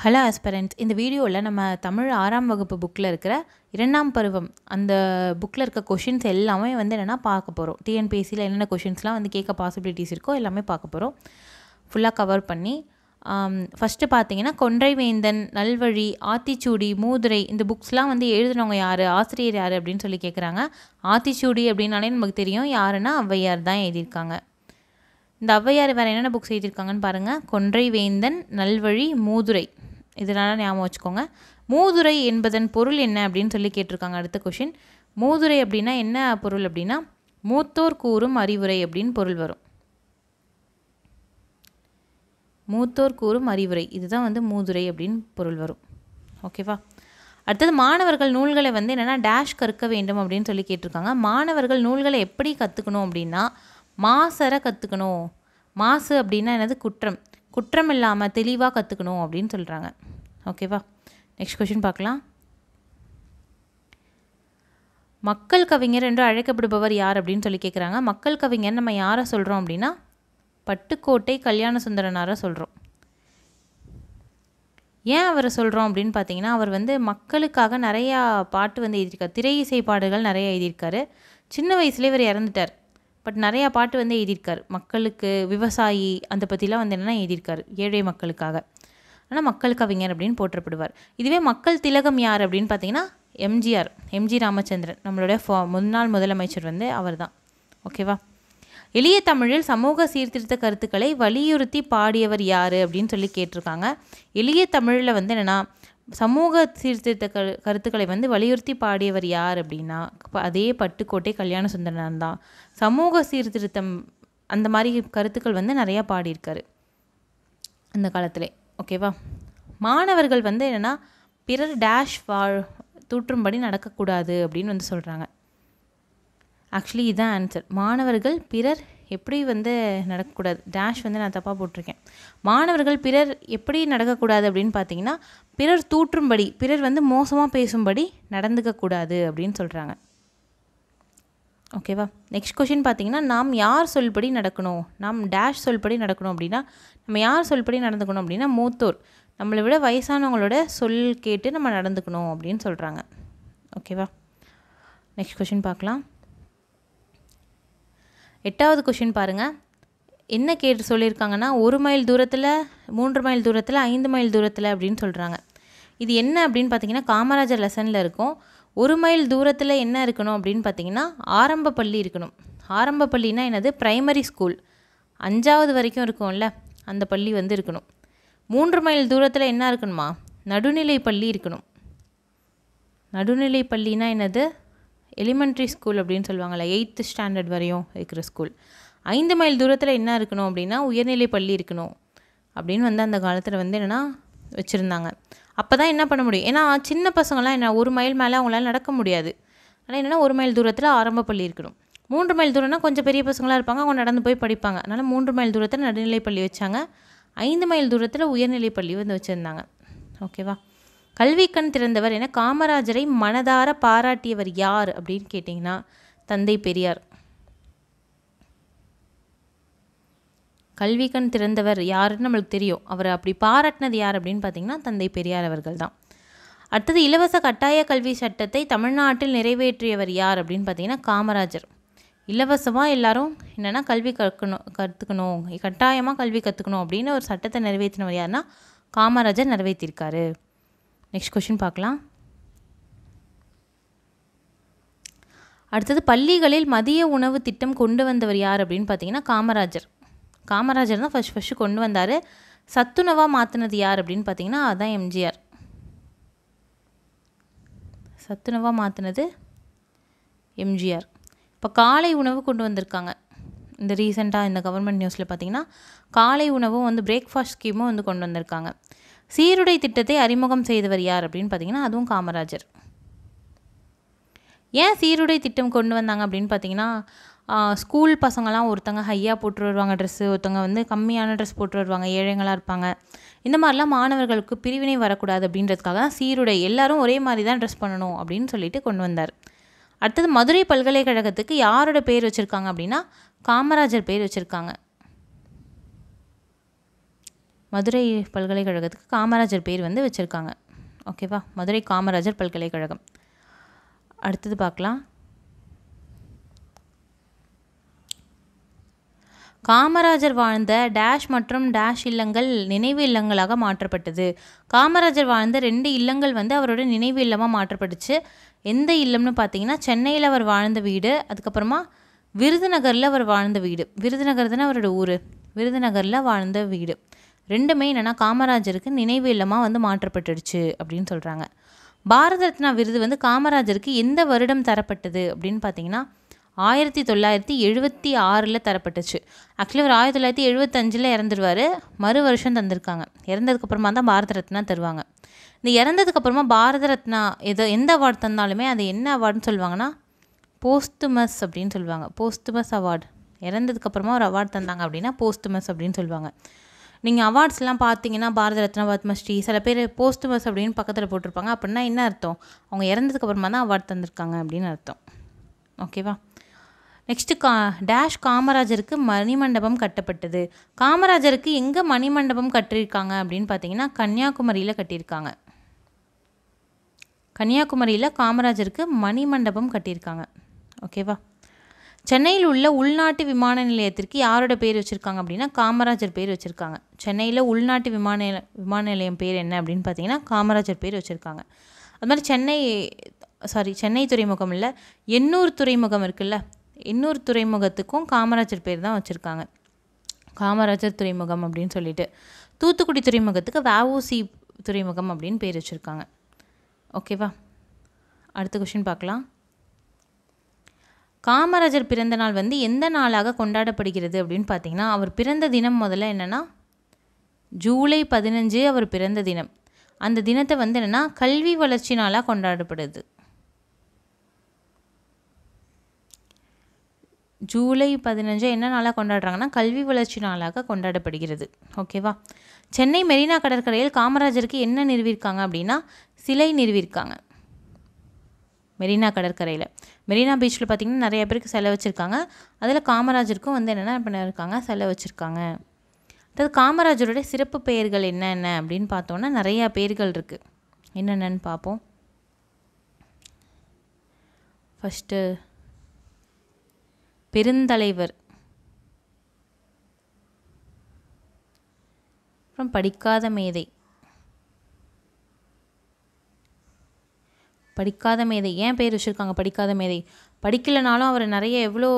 Hello aspirants, இந்த வீடியோவில் நம்ம தமிழ் 6ஆம் வகுப்பு புக்கில் இருக்கிற 2ஆம் பருவம் அந்த புக்கில் இருக்க கொஷின்ஸ் எல்லாமே வந்து என்னென்னா பார்க்க போகிறோம். டிஎன்பிஎஸ்சியில் என்னென்ன கொஷின்ஸ்லாம் வந்து கேட்க பாசிபிலிட்டிஸ் இருக்கோ எல்லாமே பார்க்க போகிறோம். ஃபுல்லாக கவர் பண்ணி ஃபஸ்ட்டு பார்த்தீங்கன்னா கொன்றைவேந்தன், நல்வழி, ஆத்திச்சூடி, மூதுரை இந்த புக்ஸ்லாம் வந்து எழுதுனவங்க யார், ஆசிரியர் யார் அப்படின்னு சொல்லி கேட்குறாங்க. ஆத்திச்சூடி அப்படின்னாலே நமக்கு தெரியும், யாருன்னா ஔவையார் தான் எழுதியிருக்காங்க. இந்த ஔவையார் வேறு என்னென்ன புக்ஸ் எழுதியிருக்காங்கன்னு பாருங்கள். கொன்றைவேந்தன், நல்வழி, மூதுரை, இதனால் ஞாபகம் வச்சுக்கோங்க. மூதுரை என்பதன் பொருள் என்ன அப்படின்னு சொல்லி கேட்டிருக்காங்க. அடுத்த கொஷின், மூதுரை அப்படின்னா என்ன பொருள் அப்படின்னா மூத்தோர் கூறும் அறிவுரை அப்படின்னு பொருள் வரும். மூத்தோர் கூறும் அறிவுரை, இதுதான் வந்து மூதுரை அப்படின்னு பொருள் வரும். ஓகேவா? அடுத்தது மாணவர்கள் நூல்களை வந்து என்னென்னா டேஷ் கற்க வேண்டும் அப்படின்னு சொல்லி கேட்டிருக்காங்க. மாணவர்கள் நூல்களை எப்படி கற்றுக்கணும் அப்படின்னா மாசற கற்றுக்கணும். மாசு அப்படின்னா என்னது? குற்றம். குற்றம் இல்லாமல் தெளிவாக கற்றுக்கணும் அப்படின்னு சொல்கிறாங்க. ஓகேவா? நெக்ஸ்ட் கொஷின் பார்க்கலாம். மக்கள் கவிஞர் என்று அழைக்கப்படுபவர் யார் அப்படின்னு சொல்லி கேட்குறாங்க. மக்கள் கவிஞர் நம்ம யாரை சொல்கிறோம் அப்படின்னா பட்டுக்கோட்டை கல்யாண சுந்தரனாரை சொல்கிறோம். ஏன் அவரை சொல்கிறோம் அப்படின்னு பார்த்தீங்கன்னா, அவர் வந்து மக்களுக்காக நிறையா பாட்டு வந்து எழுதியிருக்கார். திரை இசை பாடல்கள் நிறைய எழுதியிருக்காரு. சின்ன வயசுலேயே இவர் இறந்துட்டார். பட் நிறையா பாட்டு வந்து எழுதியிருக்கார். மக்களுக்கு, விவசாயி அந்த பற்றிலாம் வந்து என்னென்னா எழுதியிருக்காரு, ஏழை மக்களுக்காக. ஆனால் மக்கள் கவிஞர் அப்படின்னு போற்றப்படுவார். இதுவே மக்கள் திலகம் யார் அப்படின்னு பார்த்தீங்கன்னா எம்ஜிஆர், எம்ஜி ராமச்சந்திரன், நம்மளுடைய முன்னாள் முதலமைச்சர் வந்து அவர் தான். ஓகேவா? எளிய தமிழில் சமூக சீர்திருத்த கருத்துக்களை வலியுறுத்தி பாடியவர் யார் அப்படின்னு சொல்லி கேட்டிருக்காங்க. எளிய தமிழில் வந்து என்னென்னா சமூக சீர்திருத்த கருத்துக்களை வந்து வலியுறுத்தி பாடியவர் யார் அப்படின்னா அதே பட்டுக்கோட்டை கல்யாண சுந்தரனார் தான். சமூக சீர்திருத்தம் அந்த மாதிரி கருத்துக்கள் வந்து நிறையா பாடியிருக்காரு அந்த காலத்தில். ஓகேவா? மாணவர்கள் வந்து என்னென்னா பிறர் டேஷ் தூற்றும்படி நடக்கக்கூடாது அப்படின்னு வந்து சொல்கிறாங்க. ஆக்சுவலி இதுதான் ஆன்சர். மாணவர்கள் பிறர் எப்படி வந்து நடக்கக்கூடாது, டேஷ் வந்து நான் தப்பாக போட்டிருக்கேன். மாணவர்கள் பிறர் எப்படி நடக்கக்கூடாது அப்படின்னு பார்த்தீங்கன்னா பிறர் தூற்றும்படி, பிறர் வந்து மோசமாக பேசும்படி நடந்துக்கக்கூடாது அப்படின்னு சொல்கிறாங்க. ஓகேவா? நெக்ஸ்ட் கொஷின் பார்த்தீங்கன்னா, நாம் யார் சொல்படி நடக்கணும், நாம் டேஷ் சொல்படி நடக்கணும் அப்படின்னா நம்ம யார் சொல்படி நடந்துக்கணும் அப்படின்னா மூத்தோர், நம்மளை விட வயசானவங்களோட சொல் கேட்டு நம்ம நடந்துக்கணும் அப்படின்னு சொல்கிறாங்க. ஓகேவா? நெக்ஸ்ட் கொஷின் பார்க்கலாம். 8வது கொஷின் பாருங்கள். என்ன கேட்டு சொல்லியிருக்காங்கன்னா 1 மைல் தூரத்தில், 3 மைல் தூரத்தில், 5 மைல் தூரத்தில் அப்படின்னு சொல்கிறாங்க. இது என்ன அப்படின்னு பார்த்தீங்கன்னா காமராஜர் லெசனில் இருக்கும். 1 மைல் தூரத்தில் என்ன இருக்கணும் அப்படின்னு பார்த்தீங்கன்னா ஆரம்ப பள்ளி இருக்கணும். ஆரம்ப பள்ளினா என்னது? பிரைமரி ஸ்கூல், 5வது வரைக்கும் இருக்கும்ல, அந்த பள்ளி வந்து இருக்கணும். 3 மைல் தூரத்தில் என்ன இருக்கணுமா? நடுநிலை பள்ளி இருக்கணும். நடுநிலை பள்ளினா என்னது? எலிமெண்ட்ரி ஸ்கூல் அப்படின்னு சொல்லுவாங்கள்ல, 8th ஸ்டாண்டர்ட் வரையும் இருக்கிற ஸ்கூல். 5 மைல் தூரத்தில் என்ன இருக்கணும் அப்படின்னா உயர்நிலை பள்ளி இருக்கணும் அப்படின்னு வந்து அந்த காலத்தில் வந்து என்னென்னா வச்சுருந்தாங்க. அப்போ தான் என்ன பண்ண முடியும், ஏன்னா சின்ன பசங்களாம் என்ன 1 மைல் மேலே அவங்களால நடக்க முடியாது. ஆனால் என்னென்னா 1 மைல் தூரத்தில் ஆரம்ப பள்ளி இருக்கணும். 3 மைல் தூரம்னா கொஞ்சம் பெரிய பசங்களாக இருப்பாங்க, அவங்க நடந்து போய் படிப்பாங்க. அதனால் 3 மைல் தூரத்தில் நடுநிலை பள்ளி வச்சாங்க. 5 மைல் தூரத்தில் உயர்நிலை பள்ளி வந்து வச்சுருந்தாங்க. ஓகேவா? கல்வி கண் திறந்தவர் என காமராஜரை மனதார பாராட்டியவர் யார் அப்படின்னு கேட்டிங்கன்னா தந்தை பெரியார். கல்வி கண் திறந்தவர் யாருன்னு நம்மளுக்கு தெரியும். அவர் அப்படி பாராட்டினது யார் அப்படின்னு பார்த்தீங்கன்னா தந்தை பெரியார் அவர்கள் தான். அடுத்தது இலவச கட்டாய கல்வி சட்டத்தை தமிழ்நாட்டில் நிறைவேற்றியவர் யார் அப்படின்னு பார்த்தீங்கன்னா காமராஜர். இலவசமாக எல்லாரும் என்னென்னா கல்வி கற்றுக்கணும், கட்டாயமாக கல்வி கற்றுக்கணும் அப்படின்னு ஒரு சட்டத்தை நிறைவேற்றினவர் யாருன்னா காமராஜர் நிறைவேற்றியிருக்காரு. நெக்ஸ்ட் கொஷின் பார்க்கலாம். அடுத்தது பள்ளிகளில் மதிய உணவு திட்டம் கொண்டு வந்தவர் யார் அப்படின்னு பார்த்தீங்கன்னா காமராஜர். காமராஜர் தான் ஃபஸ்ட்டு கொண்டு வந்தார். சத்துணவாக மாற்றினது யார் அப்படின்னு பார்த்தீங்கன்னா அதுதான் எம்ஜிஆர். சத்துணவாக மாற்றினது எம்ஜிஆர். இப்போ காலை உணவு கொண்டு வந்திருக்காங்க. இந்த ரீசெண்டாக இந்த கவர்மெண்ட் நியூஸில் பார்த்தீங்கன்னா காலை உணவும் வந்து பிரேக்ஃபாஸ்ட் ஸ்கீமும் வந்து கொண்டு வந்திருக்காங்க. சீருடை திட்டத்தை அறிமுகம் செய்தவர் யார் அப்படின்னு பார்த்தீங்கன்னா அதுவும் காமராஜர். ஏன் சீருடை திட்டம் கொண்டு வந்தாங்க அப்படின்னு பார்த்தீங்கன்னா ஸ்கூல் பசங்கள்லாம் ஒருத்தங்க ஹையாக போட்டு வருவாங்க ட்ரெஸ்ஸு, ஒருத்தவங்க வந்து கம்மியான ட்ரெஸ் போட்டு வருவாங்க, ஏழைங்களாக இருப்பாங்க. இந்த மாதிரிலாம் மாணவர்களுக்கு பிரிவினை வரக்கூடாது அப்படின்றதுக்காக தான் சீருடை எல்லாரும் ஒரே மாதிரி தான் ட்ரெஸ் பண்ணணும் அப்படின்னு சொல்லிட்டு கொண்டு வந்தார். அடுத்தது மதுரை பல்கலைக்கழகத்துக்கு யாரோட பேர் வச்சுருக்காங்க அப்படின்னா காமராஜர் பேர் வச்சுருக்காங்க. மதுரை பல்கலைக்கழகத்துக்கு காமராஜர் பேர் வந்து வச்சுருக்காங்க. ஓகேவா, மதுரை காமராஜர் பல்கலைக்கழகம். அடுத்தது பார்க்கலாம். காமராஜர் வாழ்ந்த டேஷ் மற்றும் டேஷ் இல்லங்கள் நினைவு இல்லங்களாக மாற்றப்பட்டது. காமராஜர் வாழ்ந்த 2 இல்லங்கள் வந்து அவரோட நினைவு இல்லமாக மாற்றப்பட்டுச்சு. எந்த இல்லம்னு பார்த்தீங்கன்னா சென்னையில் அவர் வாழ்ந்த வீடு, அதுக்கப்புறமா விருதுநகரில் அவர் வாழ்ந்த வீடு. விருதுநகர் தானே அவரோட ஊர், விருதுநகரில் வாழ்ந்த வீடு. ரெண்டுமே என்னென்னா காமராஜருக்கு நினைவு இல்லமாக வந்து மாற்றப்பட்டுடுச்சு அப்படின்னு சொல்கிறாங்க. பாரத ரத்னா விருது வந்து காமராஜருக்கு எந்த வருடம் தரப்பட்டது அப்படின்னு பார்த்தீங்கன்னா 1976 தரப்பட்டுச்சு. ஆக்சுவலி அவர் 1975 இறந்துருவார், மறு வருஷம் தந்திருக்காங்க. இறந்ததுக்கப்புறமா தான் பாரத ரத்னா தருவாங்க. இந்த இறந்ததுக்கப்புறமா பாரத ரத்னா எந்த அவார்டு தந்தாலுமே அது என்ன அவார்டுன்னு சொல்லுவாங்கன்னா போஸ்துமஸ் அப்படின்னு சொல்லுவாங்க. போஸ்துமஸ் அவார்டு. இறந்ததுக்கப்புறமா ஒரு அவார்டு தந்தாங்க அப்படின்னா போஸ்துமஸ் அப்படின்னு சொல்லுவாங்க. நீங்கள் அவார்ட்ஸ்லாம் பார்த்தீங்கன்னா பாரத ரத்னா, பத்மஸ்ரீ, சில பேர் போஸ்துமஸ் அப்படின்னு பக்கத்தில் போட்டிருப்பாங்க. அப்படின்னா என்ன அர்த்தம்? அவங்க இறந்ததுக்கப்புறமா தான் அவார்டு தந்திருக்காங்க அப்படின்னு அர்த்தம். ஓகேவா. நெக்ஸ்ட்டு டேஷ் காமராஜருக்கு மணிமண்டபம் கட்டப்பட்டது. காமராஜருக்கு எங்கே மணிமண்டபம் கட்டியிருக்காங்க அப்படின்னு பார்த்தீங்கன்னா கன்னியாகுமரியில் கட்டியிருக்காங்க. கன்னியாகுமரியில் காமராஜருக்கு மணிமண்டபம் கட்டியிருக்காங்க. ஓகேவா. சென்னையில் உள்ள உள்நாட்டு விமான நிலையத்திற்கு யாரோட பேர் வச்சுருக்காங்க அப்படின்னா காமராஜர் பேர் வச்சுருக்காங்க. சென்னையில் உள்நாட்டு விமான நிலையம் பேர் என்ன அப்படின்னு பார்த்தீங்கன்னா காமராஜர் பேர் வச்சுருக்காங்க. அது மாதிரி சென்னை துறைமுகம் இல்லை, எண்ணூர் துறைமுகம் இருக்குல்ல, எண்ணூர் துறைமுகத்துக்கும் காமராஜர் பேர் தான் வச்சுருக்காங்க. காமராஜர் துறைமுகம் அப்படின்னு சொல்லிட்டு. தூத்துக்குடி துறைமுகத்துக்கு வஉசி துறைமுகம் அப்படின்னு பேர் வச்சுருக்காங்க. ஓகேவா. அடுத்த கொஷின் பார்க்கலாம். காமராஜர் பிறந்த நாள் வந்து எந்த நாளாக கொண்டாடப்படுகிறது அப்படின்னு பார்த்தீங்கன்னா அவர் பிறந்த தினம் முதல்ல என்னென்னா ஜூலை 15 அவர் பிறந்த தினம். அந்த தினத்தை வந்து என்னென்னா கல்வி வளர்ச்சி நாளாக கொண்டாடப்படுது. ஜூலை 15 என்ன நாளாக கொண்டாடுறாங்கன்னா கல்வி வளர்ச்சி நாளாக கொண்டாடப்படுகிறது. ஓகேவா. சென்னை மெரினா கடற்கரையில் காமராஜருக்கு என்ன நிறுவியிருக்காங்க அப்படின்னா சிலை நிறுவியிருக்காங்க. மெரினா கடற்கரையில், மெரினா பீச்சில் பார்த்திங்கன்னா நிறைய பேருக்கு சிலை வச்சுருக்காங்க. அதில் காமராஜருக்கும் வந்து என்னென்ன பண்ணியிருக்காங்க, சிலை வச்சுருக்காங்க. அதாவது காமராஜருடைய சிறப்பு பெயர்கள் என்னென்ன அப்படின்னு பார்த்தோன்னா நிறையா பெயர்கள் இருக்குது. என்னென்னு பார்ப்போம். ஃபஸ்ட்டு பெருந்தலைவர், அப்புறம் படிக்காத மேதை. படிக்காத மேதை ஏன் பேர் வச்சுருக்காங்க படிக்காத மேதை? படிக்கலைனாலும் அவர் நிறைய எவ்வளோ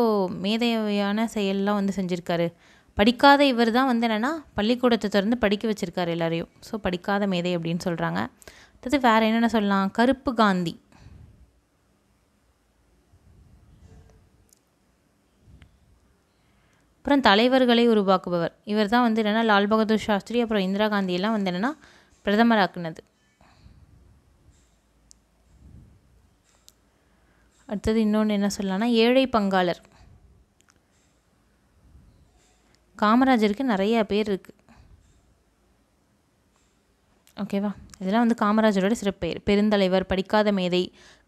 மேதையான செயல்லாம் வந்து செஞ்சுருக்காரு. படிக்காத இவர் தான் வந்து என்னென்னா பள்ளிக்கூடத்தை திறந்து படிக்க வச்சுருக்காரு எல்லாரையும். ஸோ படிக்காத மேதை அப்படின்னு சொல்கிறாங்க. அடுத்தது வேறு என்னென்ன சொல்லலாம்? கருப்பு காந்தி. அப்புறம் தலைவர்களை உருவாக்குபவர். இவர் தான் வந்து என்னென்னா லால் பகதூர் சாஸ்திரி அப்புறம் இந்திரா காந்தியெல்லாம் வந்து என்னென்னா பிரதமராக்குனது. அடுத்தது இன்னொன்று என்ன சொல்லலாம்னா ஏழை பங்காளர். காமராஜருக்கு நிறைய பேர் இருக்குது. ஓகேவா. இதெல்லாம் வந்து காமராஜரோட சிறப்பு பெயர். பெருந்தலைவர், படிக்காத மேதை,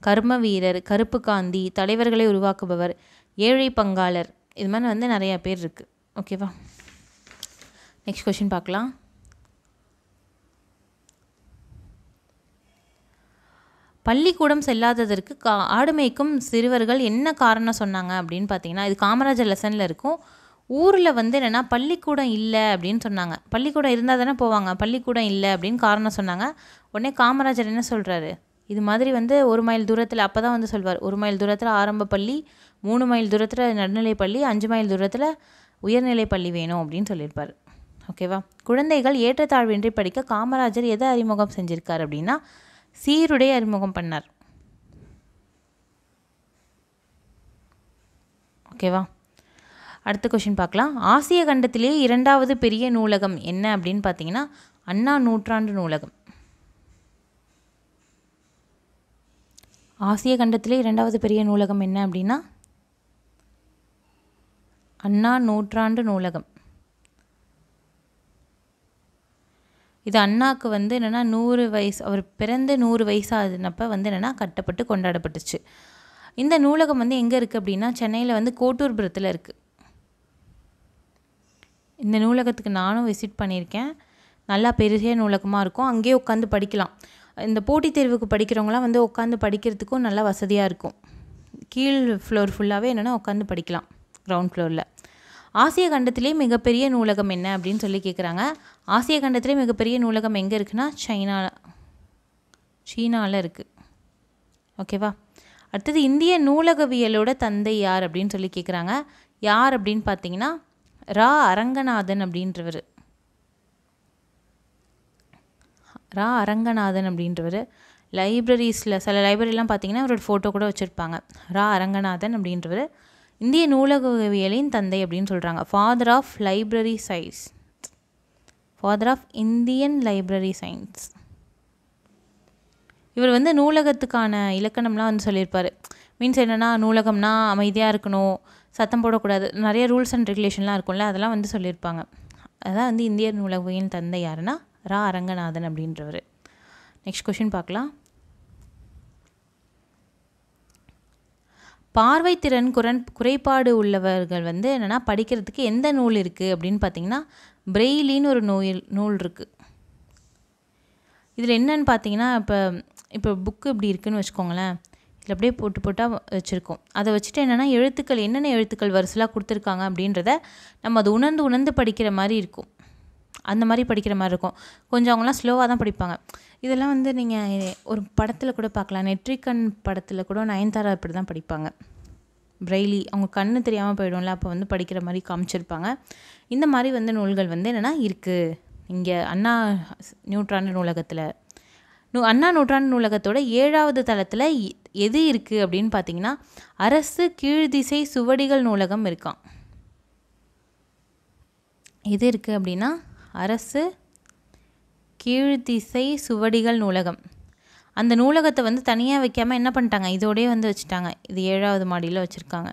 கர்ம வீரர், கருப்பு காந்தி, தலைவர்களை உருவாக்குபவர், ஏழை பங்காளர், இது மாதிரி வந்து நிறையா பேர் இருக்குது. ஓகேவா. நெக்ஸ்ட் கொஷின் பார்க்கலாம். பள்ளிக்கூடம் செல்லாததற்கு ஆடு மேய்க்கும் சிறுவர்கள் என்ன காரணம் சொன்னாங்க அப்படின்னு பார்த்தீங்கன்னா இது காமராஜர் லெசனில் இருக்கும். ஊரில் வந்து என்னென்னா பள்ளிக்கூடம் இல்லை அப்படின்னு சொன்னாங்க. பள்ளிக்கூடம் இருந்தால் தானே போவாங்க, பள்ளிக்கூடம் இல்லை அப்படின்னு காரணம் சொன்னாங்க. உடனே காமராஜர் என்ன சொல்கிறாரு, இது மாதிரி வந்து 1 மைல் தூரத்தில், அப்போ தான் வந்து சொல்வார், 1 மைல் தூரத்தில் ஆரம்ப பள்ளி, 3 மைல் தூரத்தில் நடுநிலை பள்ளி, 5 மைல் தூரத்தில் உயர்நிலை பள்ளி வேணும் அப்படின்னு சொல்லியிருப்பார். ஓகேவா. குழந்தைகள் ஏற்றத்தாழ்வின்றி படிக்க காமராஜர் எதை அறிமுகம் செஞ்சுருக்கார் அப்படின்னா சீருடை அறிமுகம் பண்ணார். ஓகேவா. அடுத்த கொஷின் பார்க்கலாம். ஆசிய கண்டத்திலேயே 2வது பெரிய நூலகம் என்ன அப்படின்னு பார்த்தீங்கன்னா அண்ணா நூற்றாண்டு நூலகம். ஆசிய கண்டத்திலே 2வது பெரிய நூலகம் என்ன அப்படின்னா அண்ணா நூற்றாண்டு நூலகம். இது அண்ணாவுக்கு வந்து என்னென்னா 100 வயசு, அவர் பிறந்து 100 வயசானப்போ வந்து என்னென்னா கட்டப்பட்டு கொண்டாடப்பட்டுச்சு. இந்த நூலகம் வந்து எங்கே இருக்குது அப்படின்னா சென்னையில் வந்து கோட்டூர்புரத்தில் இருக்குது. இந்த நூலகத்துக்கு நானும் விசிட் பண்ணியிருக்கேன். நல்லா பெரிய நூலகமாக இருக்கும். அங்கேயே உட்காந்து படிக்கலாம். இந்த போட்டித் தேர்வுக்கு படிக்கிறவங்களாம் வந்து உட்காந்து படிக்கிறதுக்கும் நல்லா வசதியாக இருக்கும். கீழ் ஃப்ளோர் ஃபுல்லாகவே என்னென்னா உட்காந்து படிக்கலாம் கிரவுண்ட் ஃப்ளோரில். ஆசிய கண்டத்திலே மிகப்பெரிய நூலகம் என்ன அப்படின்னு சொல்லி கேட்குறாங்க. ஆசிய கண்டத்திலே மிகப்பெரிய நூலகம் எங்கே இருக்குன்னா சீனாவில் இருக்குது. ஓகேவா. அடுத்தது இந்திய நூலகவியலோட தந்தை யார் அப்படின்னு சொல்லி கேட்குறாங்க. யார் அப்படின்னு பார்த்தீங்கன்னா ரா அரங்கநாதன் அப்படின்றவர். லைப்ரரிஸில் சில லைப்ரரிலாம் பார்த்தீங்கன்னா அவரோட ஃபோட்டோ கூட வச்சுருப்பாங்க. ரா அரங்கநாதன் அப்படின்றவர் இந்திய நூலகவியலின் தந்தை அப்படின்னு சொல்கிறாங்க. Father of Indian library science. இவர் வந்து நூலகத்துக்கான இலக்கணம்லாம் வந்து சொல்லியிருப்பார். மீன்ஸ் என்னென்னா, நூலகம்னா அமைதியாக இருக்கணும், சத்தம் போடக்கூடாது, நிறைய ரூல்ஸ் அண்ட் ரெகுலேஷன்லாம் இருக்கும்ல, அதெல்லாம் வந்து சொல்லியிருப்பாங்க. அதான் வந்து இந்திய நூலகவியலின் தந்தை யாருன்னா ரா அரங்கநாதன் அப்படின்றவர். நெக்ஸ்ட் கொஷின் பார்க்கலாம். பார்வைத்திறன் குறைபாடு உள்ளவர்கள் வந்து என்னென்னா படிக்கிறதுக்கு எந்த நூல் இருக்குது அப்படின்னு பார்த்தீங்கன்னா பிரெய்லின்னு ஒரு நூல் இருக்குது. இதில் என்னன்னு பார்த்தீங்கன்னா இப்போ புக்கு இப்படி இருக்குதுன்னு வச்சுக்கோங்களேன். இதில் அப்படியே போட்டால் வச்சுருக்கோம். அதை வச்சுட்டு என்னென்னா என்னென்ன எழுத்துக்கள் வரிசலாக கொடுத்துருக்காங்க அப்படின்றத நம்ம அதை உணர்ந்து படிக்கிற மாதிரி இருக்கும். அந்த மாதிரி படிக்கிற மாதிரி இருக்கும். கொஞ்சம் அவங்களாம் ஸ்லோவாக தான் படிப்பாங்க. இதெல்லாம் வந்து நீங்கள் ஒரு படத்தில் கூட பார்க்கலாம். நெற்றிக்கண் படத்தில் கூட நயன்தாரா இப்படி தான் படிப்பாங்க. பிரெய்லி அவங்க கண்ணு தெரியாமல் போயிடும்ல, அப்போ வந்து படிக்கிற மாதிரி காமிச்சிருப்பாங்க. இந்த மாதிரி வந்து நூல்கள் வந்து என்னென்னா இருக்குது இங்கே அண்ணா நூற்றாண்டு நூலகத்தில். அண்ணா நூற்றாண்டு நூலகத்தோட 7வது தளத்தில் எது இருக்குது அப்படின்னு பார்த்தீங்கன்னா அரசு கீழ்திசை சுவடிகள் நூலகம் இருக்கான். எது இருக்குது அப்படின்னா அரசு கீழ்திசை சுவடிகள் நூலகம். அந்த நூலகத்தை வந்து தனியாக வைக்காமல் என்ன பண்ணிட்டாங்க, இதோடய வந்து வச்சுட்டாங்க. இது 7வது மாடியில் வச்சுருக்காங்க